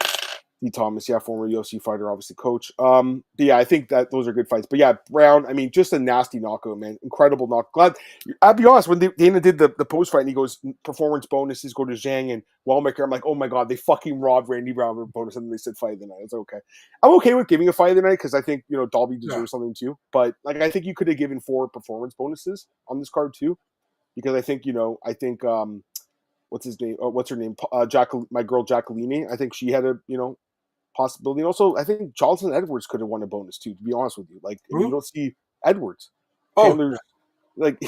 yeah, former UFC fighter, obviously coach. But yeah, I think that those are good fights. But yeah, Brown, I mean, just a nasty knockout, man. Incredible knock. Glad. I'll be honest, when Dana did the post fight and he goes, performance bonuses go to Zhang and Wellmaker, I'm like, oh my God, they fucking robbed Randy Brown of a bonus, and then they said fight of the night. It's okay. I'm okay with giving a fight of the night because I think, Dalby deserves something too. But like, I think you could have given 4 performance bonuses on this card too. Because I think, what's his name? What's her name? My girl Jacqueline. I think she had a, possibility. Also, I think Jonathan Edwards could have won a bonus too. To be honest with you, like you don't see Edwards. Chandler's like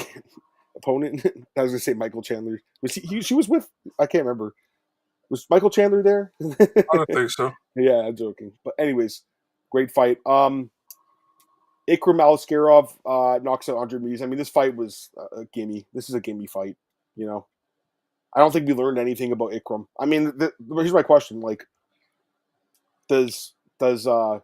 opponent. I was gonna say Michael Chandler. Was she was with? I can't remember. Was Michael Chandler there? I don't think so. Yeah, I'm joking. But anyways, great fight. Ikram Aliskerov knocks out Andre Mies. I mean, this fight was a gimme. This is a gimme fight. I don't think we learned anything about Ikram. I mean, here's my question: like, does Mies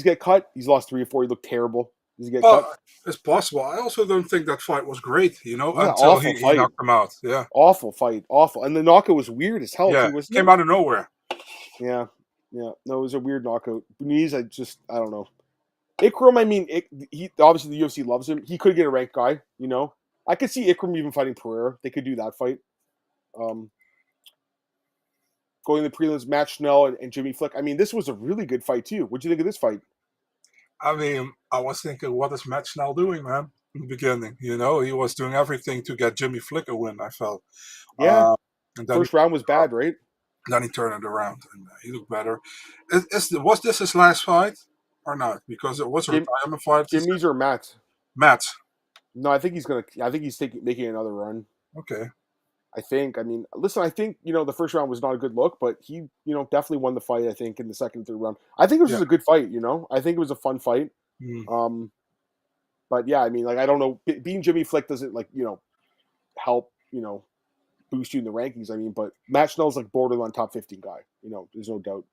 get cut? He's lost 3 or 4. He looked terrible. Does he get Well, cut? it's possible. I also don't think that fight was great, Yeah, until awful he fight. knocked him out. Yeah. Awful fight. Awful. And the knockout was weird as hell, Yeah. too, wasn't Came it? out of nowhere. Yeah. Yeah. No, it was a weird knockout. Muniz, I don't know. Ikram, I mean, he obviously the UFC loves him. He could get a ranked guy, I could see Ikram even fighting Pereira. They could do that fight. Going to the prelims, Matt Schnell and Jimmy Flick. I mean, this was a really good fight, too. What'd you think of this fight? I mean, I was thinking, what is Matt Schnell doing, man? In the beginning, he was doing everything to get Jimmy Flick a win, I felt. Yeah. And then First round was bad, right? Then he turned it around, and he looked better. Was this his last fight or not? Because it was a retirement fight. Jimmy's or Matt? Matt. No, I think he's making another run. Okay. I think. I mean, listen. I think the first round was not a good look, but he definitely won the fight. I think in the second, third round. I think it was just a good fight. I think it was a fun fight. But yeah, I mean, like I don't know, being Jimmy Flick doesn't help boost you in the rankings. I mean, but Matt Schnell's like borderline top 15 guy. There's no doubt.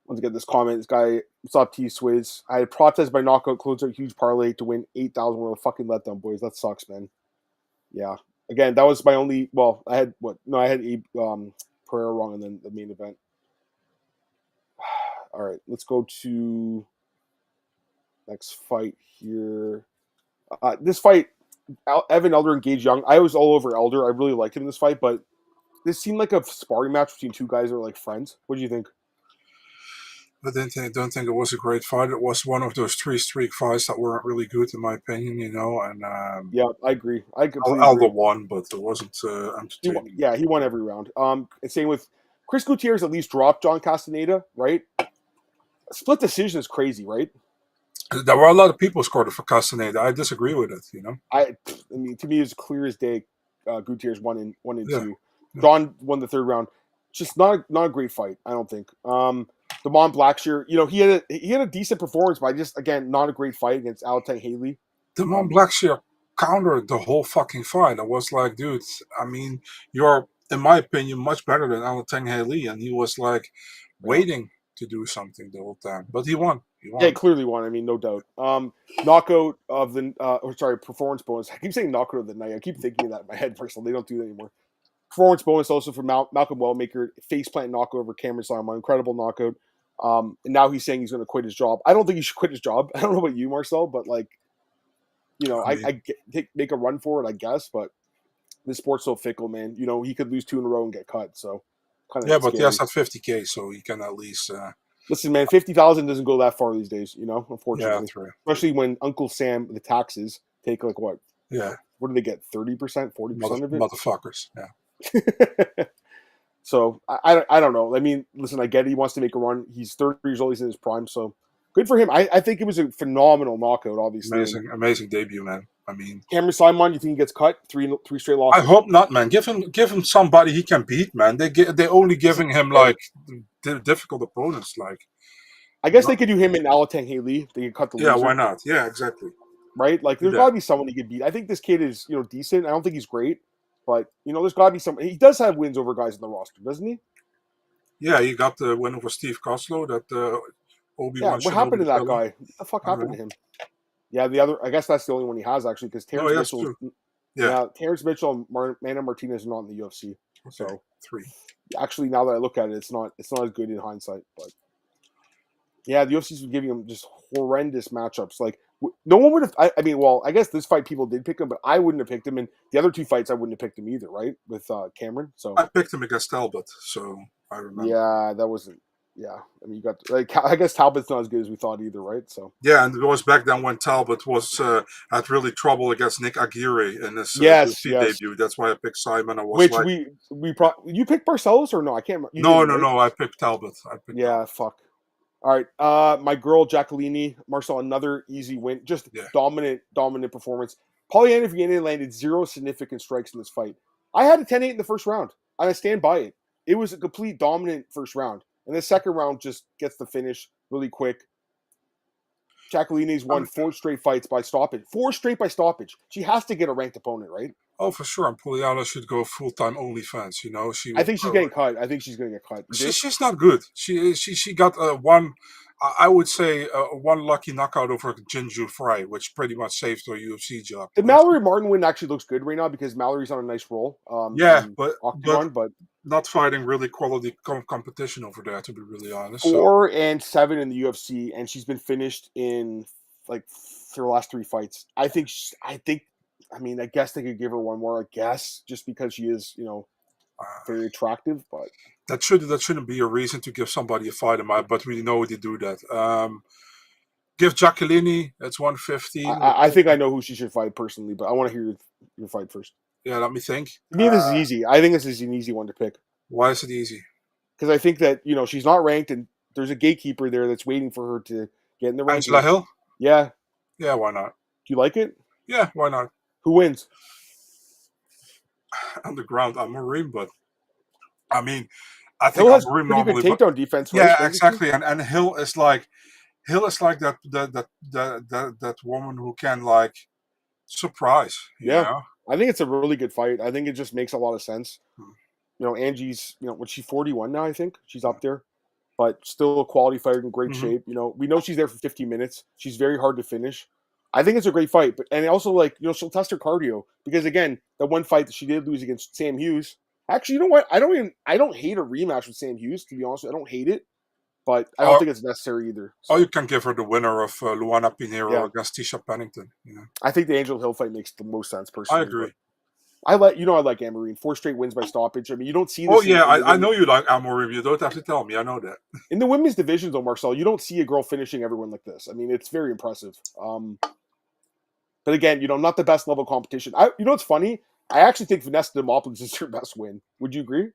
Once again, this comment, this guy, what's up, T Swizz? I had Prates by knockout, closed a huge parlay to win 8,000. What a fucking letdown, boys. That sucks, man. Yeah. Again, that was my only. Well, I had what? No, I had Pereira wrong, and then the main event. All right, let's go to next fight here. This fight, Evan Elder engaged Young. I was all over Elder. I really liked him in this fight, but this seemed like a sparring match between two guys that were like friends. What do you think? I don't think it was a great fight. It was one of those 3-streak fights that weren't really good, in my opinion, And yeah, I agree. I completely Elder agree. won, but it wasn't entertaining. He won every round. Same with Chris Gutierrez. At least dropped John Castaneda, right? A split decision is crazy, right? There were a lot of people scored for Castaneda. I disagree with it. I mean, to me, it's clear as day. Gutierrez won in 2. Yeah. John won the third round. Just not a great fight, I don't think. Damon Blackshear, he had a decent performance, but just again not a great fight against Alatang Haley. Damon Blackshear countered the whole fucking fight. I was like, dude, I mean, you're, in my opinion, much better than Alatang Haley, and he was like waiting to do something the whole time. But he won. Yeah, he clearly won. I mean, no doubt. Knockout of the performance bonus. I keep saying knockout of the night. I keep thinking of that in my head personally. They don't do that anymore. Performance bonus also for Malcolm Wellmaker, faceplant knockout over Cameron Simon, incredible knockout. And now he's saying he's going to quit his job. I don't think he should quit his job. I don't know about you, Marcel, but I make a run for it, I guess. But this sport's so fickle, man. He could lose 2 in a row and get cut. So but he has that 50K, so he can at least. Listen, man, 50,000 doesn't go that far these days. Unfortunately, yeah, that's right. Especially when Uncle Sam, the taxes take like what? Yeah. What do they get? 30%, 40% of it. Motherfuckers. Yeah. So I don't know. I mean, listen, I get it. He wants to make a run. He's 30 years old. He's in his prime. So good for him. I think it was a phenomenal knockout. Obviously, amazing debut, man. I mean, Cameron Simon. You think he gets cut? Three straight losses. I hope not, man. Give him somebody he can beat, man. They're only giving him like difficult opponents. Like, I guess they could do him and Alatang Haley. They could cut the loser. Yeah, why not? Yeah, exactly. Right? Like, there's got to be someone he could beat. I think this kid is decent. I don't think he's great. But, there's got to be some. He does have wins over guys in the roster, doesn't he? Yeah, he got the win over Steve Koslow. That Obi-Wan. Yeah, what happened to that guy? What the fuck happened to him? Yeah, the other. I guess that's the only one he has actually, because Terrence Mitchell. Yeah, Terrence Mitchell and Manny Martinez are not in the UFC. Okay. So 3. Actually, now that I look at it, it's not as good in hindsight. But yeah, the UFC's been giving him just horrendous matchups. Like, no one would have. I mean, well, I guess this fight people did pick him, but I wouldn't have picked him. And the other 2 fights, I wouldn't have picked him either, right? With Cameron. So I picked him against Talbot, so I remember. Yeah, that wasn't. Yeah, I mean, you got I guess Talbot's not as good as we thought either, right? So yeah, and it was back then when Talbot was had really trouble against Nick Aguirre in his UFC debut. That's why I picked Simon. You picked Barcelos or no? I can't remember. No. I picked Talbot. Fuck. All right, my girl Jacqueline Marcel, another easy win. Just dominant performance. Polyana Vienna landed 0 significant strikes in this fight. I had a 10-8 in the first round. I stand by it. It was a complete dominant first round. And the second round just gets the finish really quick. Jacqueline's won 4 straight fights by stoppage. 4 straight by stoppage. She has to get a ranked opponent, right? Oh, for sure. And Polyana should go full-time OnlyFans. I think she's getting cut. I think she's going to get cut. She's not good. She got one I would say one lucky knockout over Jinju Fry, which pretty much saved her UFC job. The Mallory Martin win actually looks good right now because Mallory's on a nice roll. But Octagon, but not fighting really quality competition over there, to be really honest. 4-7 in the UFC, and she's been finished in like her last 3 fights. I guess they could give her one more. I guess just because she is, very attractive, but that shouldn't be a reason to give somebody a fight in my. But we know they do that. Give Jacqueline, that's 115. I think I know who she should fight personally, but I want to hear your fight first. Yeah, let me think. To me, this is easy. I think this is an easy one to pick. Why is it easy? Because I think that, she's not ranked, and there's a gatekeeper there that's waiting for her to get in the ranking. Angela Hill? Yeah. Yeah, why not? Do you like it? Yeah, why not? Who wins? Underground, I'm Marine, but I think Hill has Marine pretty normally good takedown defense. Yeah, right? Exactly. And Hill is like that woman who can surprise. You know? I think it's a really good fight. I think it just makes a lot of sense. Angie's, what's she, 41 now, I think? She's up there. But still a quality fighter in great shape. We know she's there for 50 minutes. She's very hard to finish. I think it's a great fight. And also, she'll test her cardio. Because, again, the one fight that she did lose against Sam Hughes. Actually, you know what? I don't hate a rematch with Sam Hughes, to be honest. I don't hate it. But I don't think it's necessary either. So. Or you can give her the winner of Luana Pinheiro against Tisha Pennington. I think the Angel Hill fight makes the most sense, personally. I agree. I like Anne-Marie. 4 straight wins by stoppage. I mean, you don't see this. Oh, yeah, I know you like Anne-Marie. You don't have to tell me. I know that. In the women's division, though, Marcel, you don't see a girl finishing everyone like this. I mean, it's very impressive. But again, not the best level competition. What's funny? I actually think Vanessa Demopoulos is her best win. Would you agree?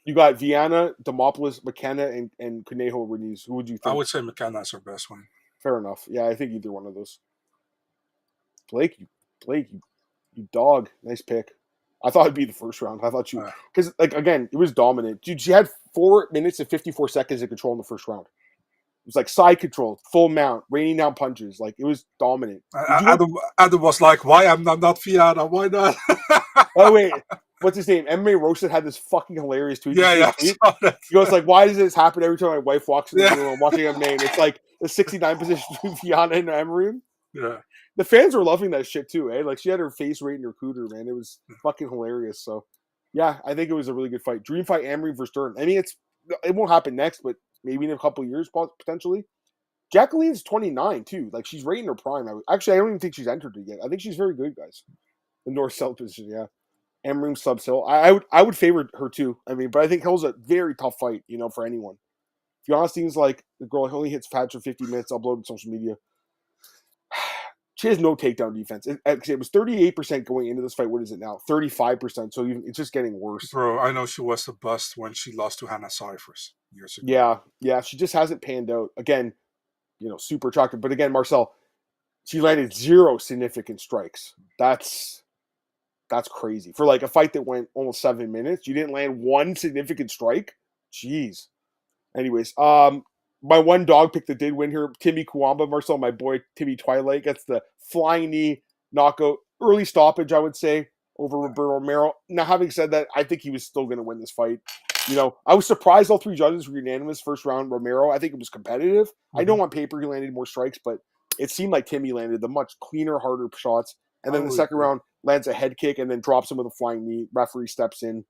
You got Viana, Demopoulos, McKenna, and Conejo Reniz. Who would you think? I would say McKenna is her best win. Fair enough. Yeah, I think either one of those. Blake, you dog. Nice pick. I thought it'd be the first round. I thought you... Because, again, it was dominant. Dude, she had 4 minutes and 54 seconds of control in the first round. It was side control, full mount, raining down punches. It was dominant. Adam was like, why I'm not Viana? Why not? Oh, wait. What's his name? MMA Roasted had this fucking hilarious tweet. Yeah. He goes why does this happen every time my wife walks in the room? I'm watching MMA, and it's the 69 position between Viana and Emery. Yeah. The fans were loving that shit too, eh? She had her face right in her cooter, man. It was fucking hilarious. So, yeah, I think it was a really good fight. Dream fight, Emery versus Stern. I mean, it won't happen next, but maybe in a couple of years, potentially. Jacqueline's 29 too. She's right in her prime. I don't even think she's entered it yet. I think she's very good, guys. The north-south position, yeah. Emery subs Hill. I would favor her too. I mean, but I think Hill's a very tough fight, for anyone. Fiona seems like the girl who only hits pads for 50 minutes, uploaded on social media. She has no takedown defense. It was 38% going into this fight. What is it now? 35%. So it's just getting worse. Bro, I know she was the bust when she lost to Hannah Cyphers years ago. Yeah. She just hasn't panned out. Again, super attractive. But again, Marcel, she landed 0 significant strikes. That's crazy. For a fight that went almost 7 minutes, you didn't land 1 significant strike? Jeez. Anyways, my one dog pick that did win here, Timmy Kuamba, Marcel, my boy Timmy Twilight, gets the flying knee knockout. Early stoppage, I would say, over Roberto Romero. Now, having said that, I think he was still going to win this fight. I was surprised all 3 judges were unanimous first round Romero. I think it was competitive. I know on paper he landed more strikes, but it seemed like Timmy landed the much cleaner, harder shots. And then the second round lands a head kick and then drops him with a flying knee. Referee steps in.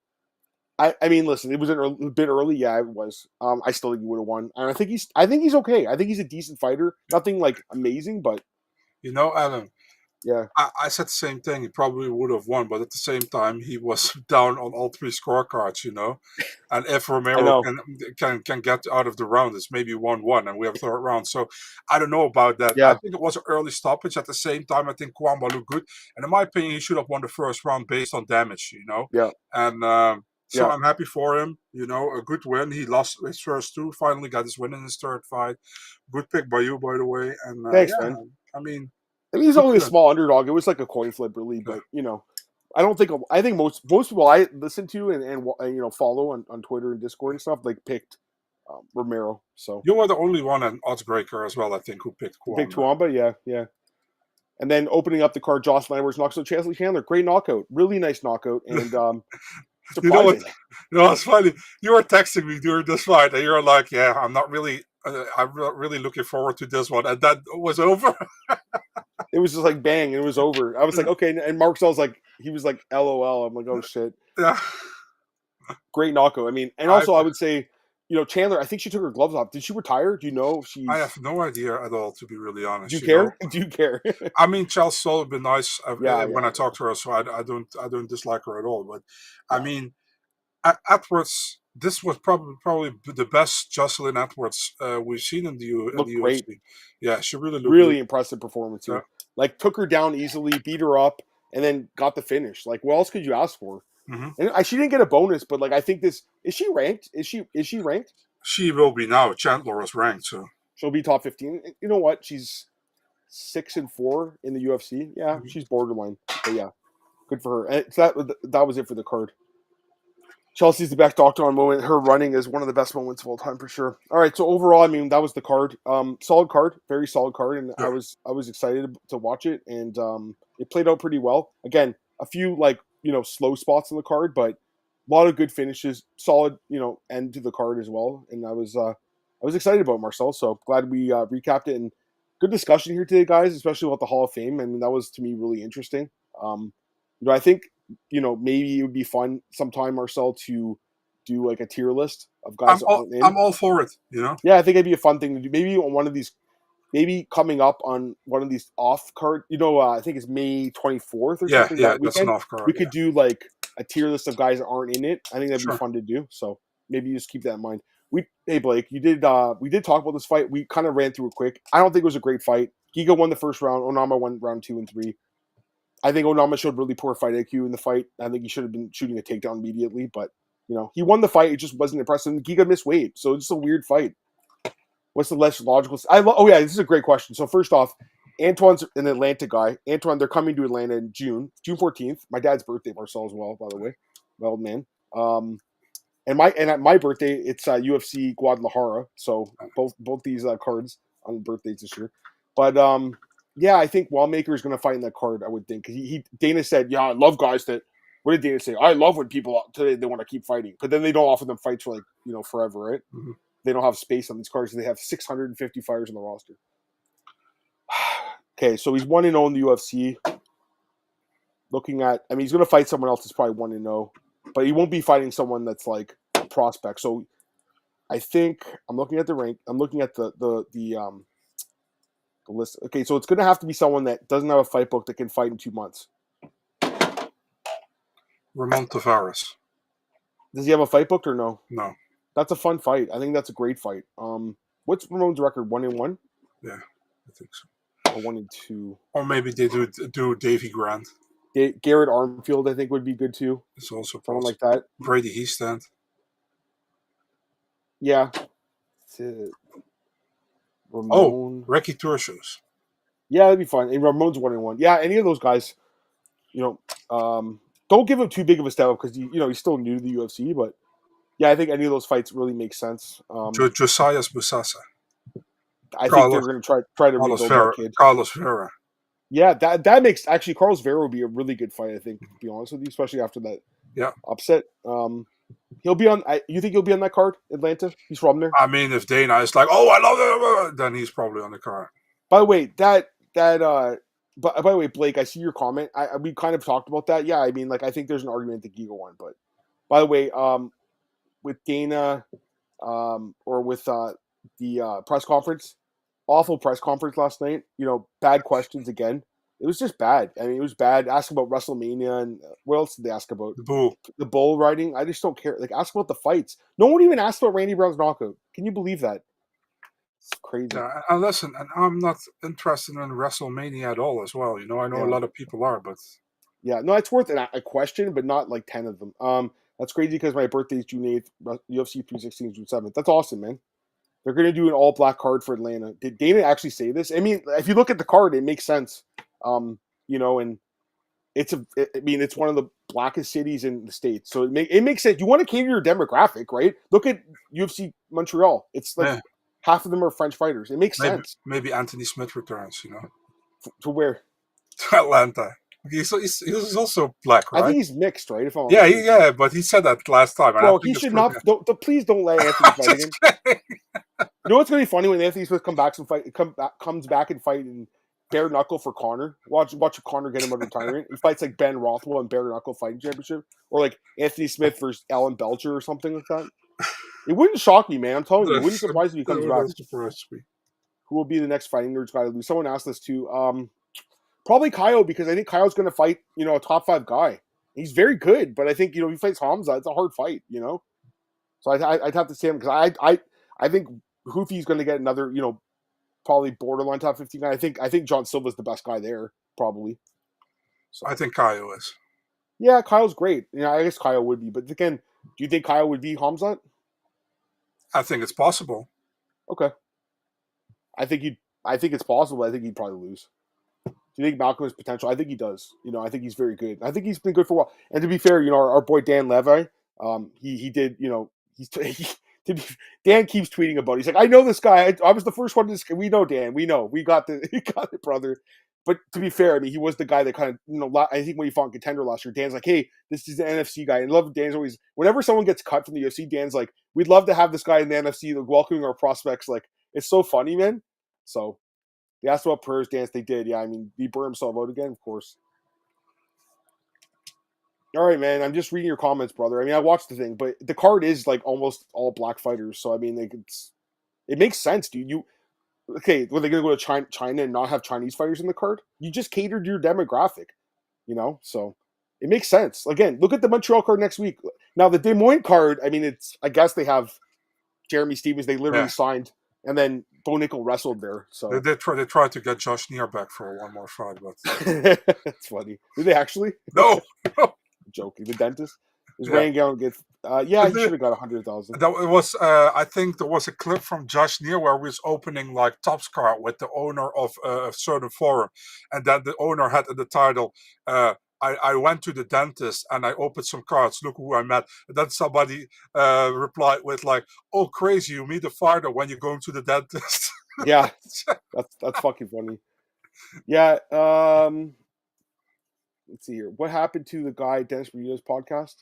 I mean, listen, it was a bit early. Yeah, it was. I still think he would have won. And I think he's okay. I think he's a decent fighter. Nothing amazing, but Adam. Yeah. I said the same thing. He probably would have won, but at the same time, he was down on all 3 scorecards. And if Romero can get out of the round, it's maybe 1-1, and we have a third round. So I don't know about that. Yeah. I think it was an early stoppage. At the same time, I think Kuamba looked good, and in my opinion, he should have won the first round based on damage. Yeah. And so I'm happy for him. A good win. He lost his first 2, finally got his win in his third fight. Good pick by you, by the way. And thanks, man. I mean, he's only a small underdog. It was like a coin flip, really. But I don't think. I think most people I listen to and follow on Twitter and Discord and stuff picked Romero. So you were the only one an oddsbreaker as well, I think, who picked Kuamba. Picked Kuamba, yeah. And then opening up the card, Josh Lambert's knocks out Chesley Chandler. Great knockout, really nice knockout. And surprising. It's funny. You were texting me during this fight, and you're like, "Yeah, I'm not really looking forward to this one," and that was over. It was just like bang, and it was over. I was like, okay, and Mark Sell's like, he was like, LOL. I'm like, oh shit. Yeah. Great knockout. I mean, and also I would say, Chandler, I think she took her gloves off. Did she retire? Do you know? I have no idea at all, to be really honest. Do you care? Do you care? I mean, Chelsea Soul been nice when I talk to her, so I don't dislike her at all. But I mean, Edwards, this was probably the best Jocelyn Edwards we've seen in the UFC. Great. Yeah, she really looked really impressive performance too. Yeah. Like took her down easily, beat her up, and then got the finish. Like, what else could you ask for? Mm-hmm. And she didn't get a bonus, but like I think is she ranked? Is she ranked? She will be now. Chandler was ranked, so she'll be top 15. You know what? She's 6-4 in the UFC. Yeah, she's borderline. But yeah, good for her. And so that was it for the card. Chelsea's the best doctor on moment. Her running is one of the best moments of all time for sure. All right, so overall, I mean, that was the card. Solid card, very solid card, and yeah. I was excited to watch it, and it played out pretty well. Again, a few slow spots in the card, but a lot of good finishes, solid end to the card as well. And I was excited about Marcel, so glad we recapped it. And good discussion here today, guys, especially about the Hall of Fame. I mean, that was to me really interesting. I think. Maybe it would be fun sometime, Marcel, to do like a tier list of guys. I'm all for it. Yeah, I think it'd be a fun thing to do. Maybe on one of these, maybe coming up on one of these off card. I think it's May 24th or something. Yeah, that's an off card. We could do like a tier list of guys that aren't in it. I think that'd be fun to do. So maybe you just keep that in mind. Hey Blake, we did talk about this fight. We kind of ran through it quick. I don't think it was a great fight. Giga won the first round. Onama won round 2 and 3. I think Onama showed really poor fight IQ in the fight. I think he should have been shooting a takedown immediately, but he won the fight. It just wasn't impressive. And Giga missed weight, so it's just a weird fight. What's the less logical? This is a great question. So first off, Antoine's an Atlanta guy. Antoine, they're coming to Atlanta in June 14th. My dad's birthday, Marcel, as well, by the way, my old man. And at my birthday, it's UFC Guadalajara. So both these cards on birthdays this year, but yeah, I think Wallmaker is going to fight in that card, I would think. Because Dana said, yeah, I love guys that... What did Dana say? I love when people today they want to keep fighting. But then they don't offer them fights for forever, right? Mm-hmm. They don't have space on these cards. So they have 650 fighters on the roster. Okay, so he's 1-0 in the UFC. Looking at... I mean, he's going to fight someone else that's probably 1-0. But he won't be fighting someone that's like a prospect. So I think... I'm looking at the rank. I'm looking at the list. Okay, so it's going to have to be someone that doesn't have a fight book that can fight in 2 months. Ramon Tavares. Does he have a fight book or no? No. That's a fun fight. I think that's a great fight. What's Ramon's record? 1-1? Yeah, I think so. Or 1-2. Or maybe they do Davy Grant. Garrett Armfield, I think, would be good too. It's also someone like that. Brady Heastand. Yeah. Ramon. Ricky Turcios. Yeah, that'd be fun. And Ramon's 1-1. Yeah, any of those guys, don't give him too big of a step up because he's still new to the UFC. But yeah, I think any of those fights really make sense. Josias Busasa. I think they're going to try to rebuild that kid. Carlos Vera. Yeah, that makes actually Carlos Vera would be a really good fight. I think, to be honest with you, especially after that upset. He'll be on. You think he'll be on that card, Atlanta? He's from there. I mean, if Dana is like, "Oh, I love it," then he's probably on the card. By the way, by the way, Blake, I see your comment. We kind of talked about that. Yeah, I mean, I think there's an argument that Giga won, but by the way, with Dana, or with the press conference, awful press conference last night. Bad questions again. It was just bad. I mean, it was bad. Ask about WrestleMania and what else did they ask about? The bull riding. I just don't care. Ask about the fights. No one even asked about Randy Brown's knockout. Can you believe that? It's crazy. Yeah, and listen, and I'm not interested in WrestleMania at all as well. I know a lot of people are, but... Yeah, no, it's worth a question, but not 10 of them. That's crazy because my birthday is June 8th. UFC 316 is June 7th. That's awesome, man. They're going to do an all-black card for Atlanta. Did Dana actually say this? I mean, if you look at the card, it makes sense. And it's one of the blackest cities in the States. So it makes sense. You want to cater your demographic, right? Look at UFC Montreal. It's half of them are French fighters. It makes sense. Maybe Anthony Smith returns, To where? To Atlanta. He's also black, right? I think he's mixed, right? If I'm Yeah, but he said that last time. Bro, he should not. Please don't let Anthony fight again. You know what's gonna be funny when Anthony Smith comes back and fight in bare knuckle for Conor. Watch Conor get him out of retirement. He fights like Ben Rothwell in bare knuckle fighting championship, or like Anthony Smith versus Alan Belcher or something like that. It wouldn't shock me, man. I'm telling you, it wouldn't surprise me if he comes back. Who will be the next Fighting Nerds guy to lose? Someone asked this too. Probably Kyle, because I think Kyle's going to fight, a top 5 guy. He's very good, but I think, if he fights Hamza, it's a hard fight, So I'd have to say him, because I think Hoofy's going to get another, probably borderline top 15 guy. I think John Silva's the best guy there, probably. So I think Kyle is. Yeah, Kyle's great. I guess Kyle would be, but again, do you think Kyle would be Hamza? I think it's possible. Okay. I think it's possible. I think he'd probably lose. Do you think Malcolm has potential? I think he does. I think he's very good. I think he's been good for a while. And to be fair, our boy Dan Levy, he did, Dan keeps tweeting about it. He's like, I know this guy. I was the first one to. We know Dan. We know. We got it, brother. But to be fair, I mean, he was the guy that kind of, I think when he fought in Contender last year, Dan's like, hey, this is the NFC guy. And I love Dan's always, whenever someone gets cut from the UFC, Dan's like, we'd love to have this guy in the NFC, like, welcoming our prospects. Like, it's so funny, man. So, they asked about Prayers dance. They did. Yeah, I mean, he burned himself out again, of course. All right, man. I'm just reading your comments, brother. I mean, I watched the thing, but the card is like almost all black fighters. So, I mean, like, it makes sense, dude. Okay, were they going to go to China and not have Chinese fighters in the card? You just catered your demographic, So it makes sense. Again, look at the Montreal card next week. Now, the Des Moines card, I mean, I guess they have Jeremy Stevens. They literally signed, and then Bo Nickel wrestled there. So they tried to get Josh Neer back for one more fight, but that's funny. Did they actually? No. Joking. The dentist. Is Ryan Gown gets? Yeah, he should have got 100,000. That was. I think there was a clip from Josh Neer where he was opening like Topps card with the owner of a certain forum, and then the owner had in the title. I went to the dentist and I opened some cards. Look who I met. And then somebody replied with like, "Oh, crazy! You meet a fighter when you're going to the dentist." Yeah, that's fucking funny. Yeah. Let's see here. What happened to the guy Dennis Bermuda's podcast?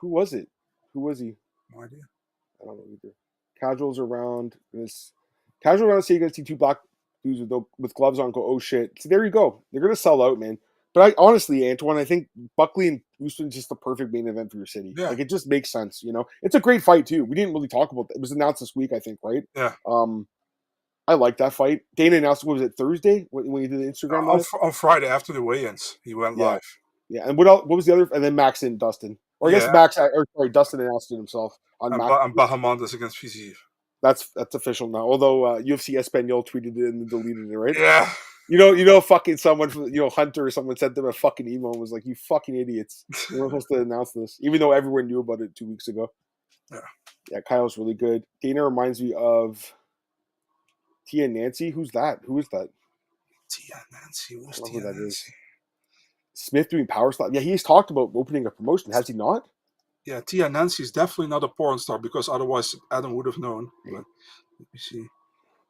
Who was it? Who was he? No idea. I don't know either. Casuals around this. Casual around. So you're gonna see 2 black dudes with gloves on. Go, oh shit! So there you go. They're gonna sell out, man. But honestly, Antoine, I think Buckley and Usman's just the perfect main event for your city. Yeah. Like, it just makes sense, It's a great fight too. We didn't really talk about that. It was announced this week, I think, right? Yeah. I like that fight. Dana announced, what was it, Thursday when he did the Instagram live? On Friday after the weigh-ins, he went live. Yeah, and what else? What was the other? And then Max and Dustin, or I guess Dustin announced it himself on Max. And Bahamondes against Fiziev. That's official now. Although UFC Espanol tweeted it and deleted it, right? Yeah. Fucking someone from Hunter or someone sent them a fucking email and was like, "You fucking idiots! You weren't supposed to announce this," even though everyone knew about it 2 weeks ago. Yeah, Kyle's really good. Dana reminds me of Tia Nancy. Who's that? Who is that? Tia Nancy. Who's Tia Nancy? Smith doing power slap. Yeah, he's talked about opening a promotion. Has he not? Yeah, Tia Nancy is definitely not a porn star because otherwise Adam would have known. But let me see.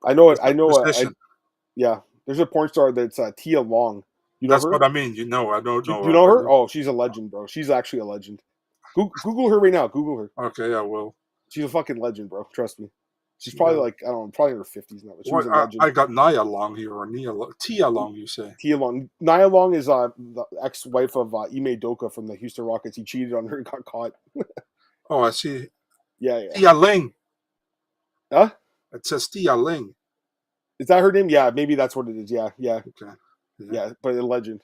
I know it. Yeah, there's a porn star that's Tia Long. That's her? What I mean. I don't know. Do you know her? Oh, she's a legend, bro. She's actually a legend. Google her right now. Google her. Okay, I will. She's a fucking legend, bro. Trust me. She's probably like, I don't know, probably in her 50s now. But she was a legend. I got Nia Long here, or Tia Long, you say? Tia Long. Nia Long is the ex-wife of Ime Doka from the Houston Rockets. He cheated on her and got caught. Oh, I see. Yeah. Tia Ling. Huh? It says Tia Ling. Is that her name? Yeah, maybe that's what it is. Yeah. Okay. Yeah, but a legend.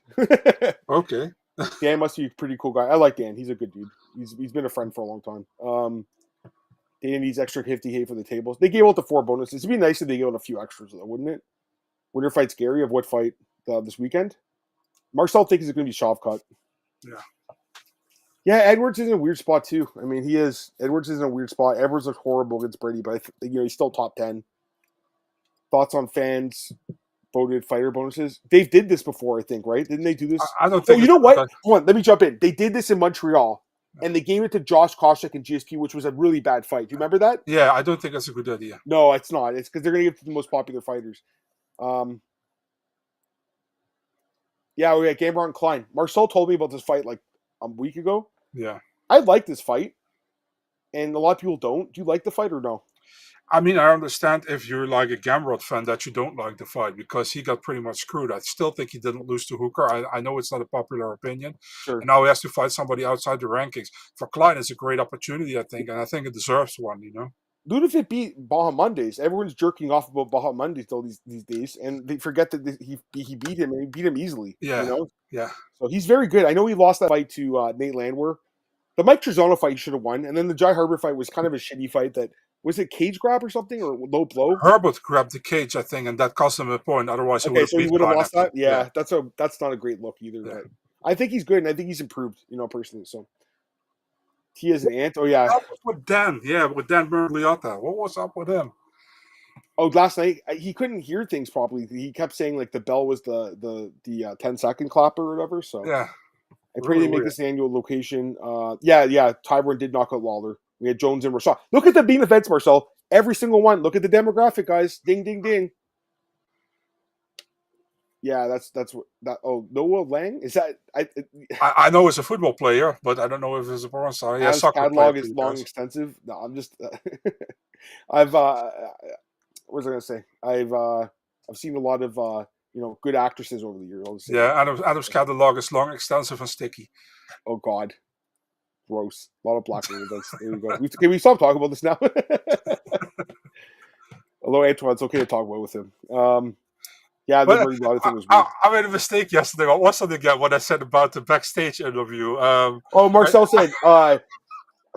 Okay. Dan must be a pretty cool guy. I like Dan. He's a good dude. He's been a friend for a long time. Dan needs extra 50K for the tables. They gave out the 4 bonuses. It'd be nice if they gave out a few extras, though, wouldn't it? Winner fights Gary of what fight this weekend? Marcel thinks it's going to be Shavkat. Yeah. Yeah, Edwards is in a weird spot, too. I mean, he is. Edwards is in a weird spot. Edwards looked horrible against Brady, but he's still top 10. Thoughts on fans voted fighter bonuses? Dave did this before, I think, right? Didn't they do this? I don't think. Oh, you know what? Hold on, let me jump in. They did this in Montreal. And they gave it to Josh Koscheck and GSP, which was a really bad fight. Do you remember that? Yeah, I don't think that's a good idea. No, it's not. It's because they're going to give it to the most popular fighters. Yeah, we got Gamrot and Klein. Marcel told me about this fight like a week ago. Yeah. I like this fight, and a lot of people don't. Do you like the fight or no? I mean, I understand if you're like a Gamrot fan that you don't like the fight because he got pretty much screwed. I still think he didn't lose to Hooker. I know it's not a popular opinion. Sure. And now he has to fight somebody outside the rankings. For Klein, it's a great opportunity, I think, and I think it deserves one, you know? Ludovit beat Baja Mondays. Everyone's jerking off about Baja Mondays though these days, and they forget that he beat him, and he beat him easily. Yeah. You know? Yeah. So he's very good. I know he lost that fight to Nate Landwehr. The Mike Trizano fight he should have won, and then the Jai Herbert fight was kind of a shitty fight. That was it, cage grab or something, or low blow. Herbert grabbed the cage, I think, and that cost him a point. Otherwise, he would have lost that. Yeah, that's not a great look either. Yeah. But I think he's good, and I think he's improved. You know, personally. So he is an ant. Oh yeah. That was with Dan. Yeah, with Dan Bergliotta. What was up with him? Oh, last night he couldn't hear things properly. He kept saying like the bell was the 10-second clap or whatever. So yeah. I pray they make this an annual location. Yeah. Tyburn did knock out Lawler. We had Jones and Rashad. Look at the bean events, Marcel. Every single one. Look at the demographic, guys. Ding, ding, ding. Yeah, that's what that. Oh, Noah Lang is that? I know he's a football player, but I don't know if he's a porn star. Yeah, soccer catalog is long, extensive. No, I'm just. I've. What was I gonna say? I've seen a lot of good actresses over the years. Yeah, Adam's catalog is long, extensive, and sticky. Oh God, gross! A lot of black women. There we go. Can we stop talking about this now? Although Antoine, it's okay to talk about with him. Yeah, the other thing was weird. I made a mistake yesterday. What was it again? What I said about the backstage interview? Marcel said.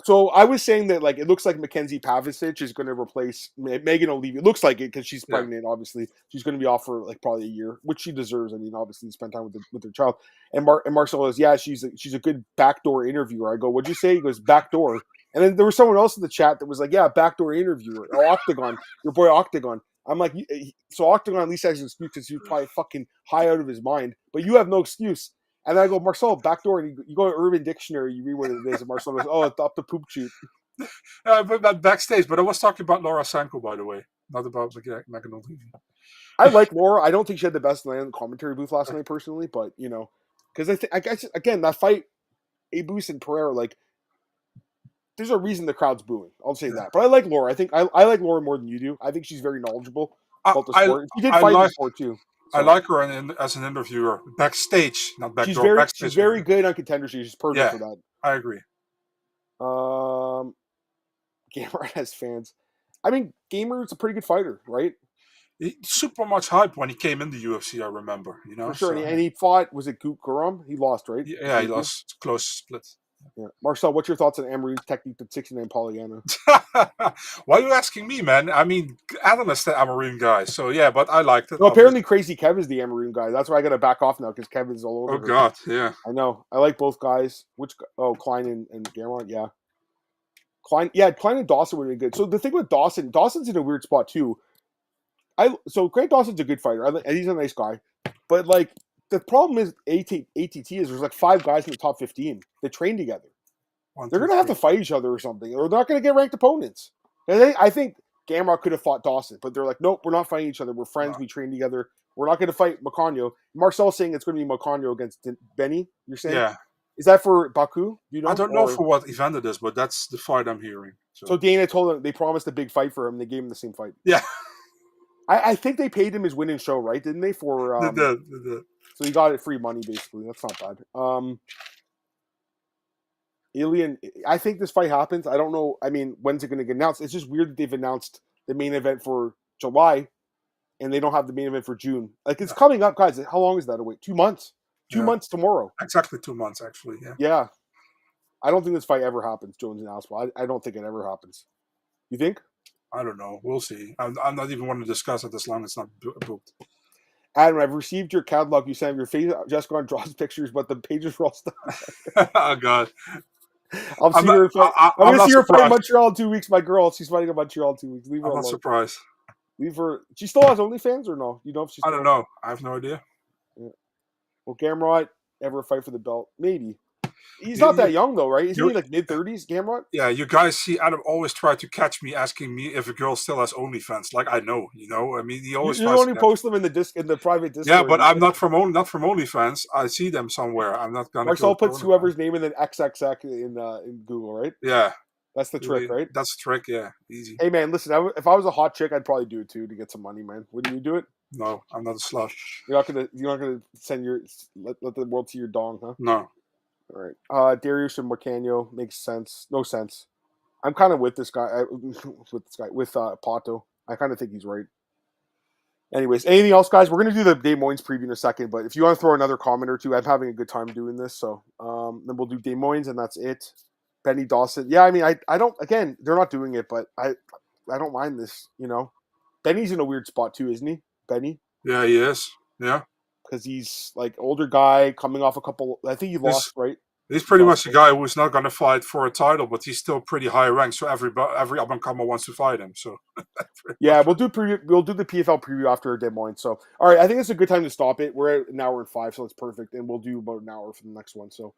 So I was saying that like it looks like Mackenzie Pavicic is going to replace Megan O'Leary. It looks like it because she's pregnant. Yeah. Obviously, she's going to be off for like probably a year, which she deserves. I mean, obviously, spend time with her child. And Marcel goes, "Yeah, she's a good backdoor interviewer." I go, "What'd you say?" He goes, "Backdoor." And then there was someone else in the chat that was like, "Yeah, backdoor interviewer." Oh, Octagon, your boy Octagon. I'm like, so Octagon at least has an excuse because he's probably fucking high out of his mind, but you have no excuse. And then I go, Marcel, backdoor, and you go to Urban Dictionary, you read what it is, and Marcel goes, oh, it's up the poop chute. But backstage, but I was talking about Laura Sanko, by the way, not about Megan O'Leary. I like Laura. I don't think she had the best night in the commentary booth last night, personally, but, because I guess, again, that fight, Abus and Pereira, like, there's a reason the crowd's booing. I'll say that. But I like Laura. I think I like Laura more than you do. I think she's very knowledgeable about the sport. She did fight the sport, too. So. I like her as an interviewer. Backstage, not backdoor. Backstage. She's very good on Contender Series. She's perfect for that. I agree. Gamer has fans. I mean, Gamer is a pretty good fighter, right? Super much hype when he came in the UFC, I remember. For sure. So. And he fought, was it Guram? He lost, right? Yeah, he lost. Close split. Yeah. Marcel, what's your thoughts on Amarin's technique at 69 Pollyanna? Why are you asking me, man? I mean, Adam is the Amarin guy, so yeah, but I liked it. No, apparently Crazy Kev is the Amarin guy. That's why I got to back off now because Kevin's all over. Oh, God, yeah. I know. I like both guys. Klein and Gamrot, yeah. Klein and Dawson would be good. So the thing with Dawson's in a weird spot too. So Grant Dawson's a good fighter, and he's a nice guy, but like, the problem is ATT is there's like 5 guys in the top 15 that train together. They're going to have to fight each other or something, or they're not going to get ranked opponents. And I think Gamrot could have fought Dawson, but they're like, nope, we're not fighting each other. We're friends. No. We train together. We're not going to fight Macanio. Marcel's saying it's going to be Macanio against Benny. You're saying? Yeah. Is that for Baku? Do you know? I don't know for what event it is, but that's the fight I'm hearing. So Dana told him they promised a big fight for him. They gave him the same fight. Yeah. I think they paid him his winning show, right? Didn't they? For So he got it free money, basically. That's not bad. Alien, I think this fight happens. I don't know. I mean, when's it going to get announced? It's just weird that they've announced the main event for July, and they don't have the main event for June. Like, it's coming up, guys. How long is that away? 2 months. 2 months tomorrow. Exactly 2 months, actually. Yeah. Yeah. I don't think this fight ever happens, Jones and Aspel. I don't think it ever happens. You think? I don't know. We'll see. I'm not even want to discuss it as long as it's not booked. Adam, I've received your catalog. You sent your face. Just gone draws pictures, but the pages were all stuck. Oh God! I'm going to see her fight in Montreal in 2 weeks. My girl, she's fighting in Montreal in 2 weeks. Leave her alone. I'm not surprised. Leave her. She still has OnlyFans or no? You know if she's. I don't know. I have no idea. Yeah. Will Gamrot ever fight for the belt? Maybe. He's not You, that young though, right? Isn't you, he like mid-30s, Gamrot? yeah, you guys see Adam always try to catch me asking me if a girl still has OnlyFans. Like I know, I mean, he always You tries to only catch post me. them in the private Yeah, Discord. but I'm not from OnlyFans. I see them somewhere. I'm not gonna go Marcel to puts OnlyFans. whoever's name and then XXX in Google, right? Yeah, That's the trick, right? that's the trick. Yeah, easy. Hey man, listen, if I was a hot chick, I'd probably do it too to get some money, man. Wouldn't you do it? No, I'm not a slut. You're not gonna send let the world see your dong, huh? No. All right. Darius and Morcanio makes sense. No sense. I'm kind of with this guy. With Pato. I kind of think he's right. Anyways, anything else, guys? We're gonna do the Des Moines preview in a second, but if you want to throw another comment or two, I'm having a good time doing this. So then we'll do Des Moines, and that's it. Benny Dawson. Yeah, I mean, I don't. Again, they're not doing it, but I don't mind this. Benny's in a weird spot too, isn't he? Benny. Yeah, he is. Yeah. Because he's like older guy coming off a couple. I think he lost, right? He's pretty much the guy who's not going to fight for a title, but he's still pretty high ranked. So every up and comer wants to fight him. So yeah, we'll do the PFL preview after Des Moines. So all right, I think it's a good time to stop it. We're at an hour and 5, so it's perfect, and we'll do about an hour for the next one. So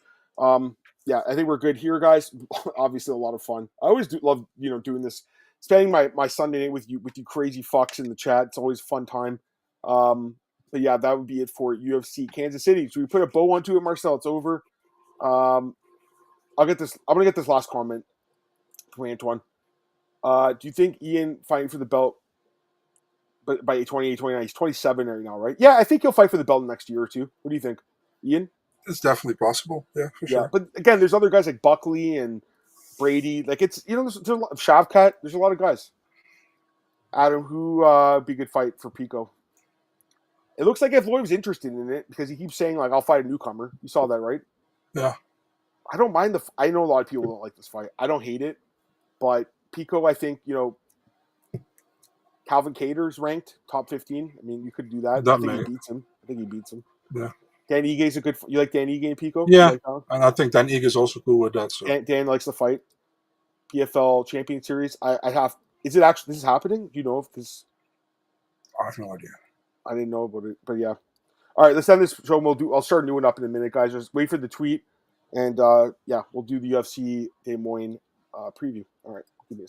yeah, I think we're good here, guys. Obviously, a lot of fun. I always love doing this, spending my Sunday night with you crazy fucks in the chat. It's always a fun time. But yeah, that would be it for UFC Kansas City. So we put a bow onto it, Marcel. It's over. I'm gonna get this last comment from Antoine. Do you think Ian fighting for the belt by 28, 29? He's 27 right now, right? Yeah, I think he'll fight for the belt next year or two. What do you think, Ian? it's definitely possible. Yeah, for sure. Yeah, but again, there's other guys like Buckley and Brady. Like there's a lot of Shavkat. There's a lot of guys. Adam, who be a good fight for Pico? It looks like if Lloyd was interested in it because he keeps saying like I'll fight a newcomer. You saw that, right? Yeah. I don't mind I know a lot of people don't like this fight. I don't hate it, but Pico, I think Calvin Cater's ranked top 15. I mean, you could do that. I think he beats him. Yeah. Dan Ige a good. You like Dan Ige and Pico? Yeah, and I think Dan Ige is also cool with that. So Dan likes the fight. PFL Champion Series. I have. Is it actually? This is happening? Do you know if this? I have no idea. I didn't know about it, but yeah. All right, let's end this show. I'll start a new one up in a minute, guys. Just wait for the tweet, and yeah, we'll do the UFC Des Moines preview. All right, give me a second.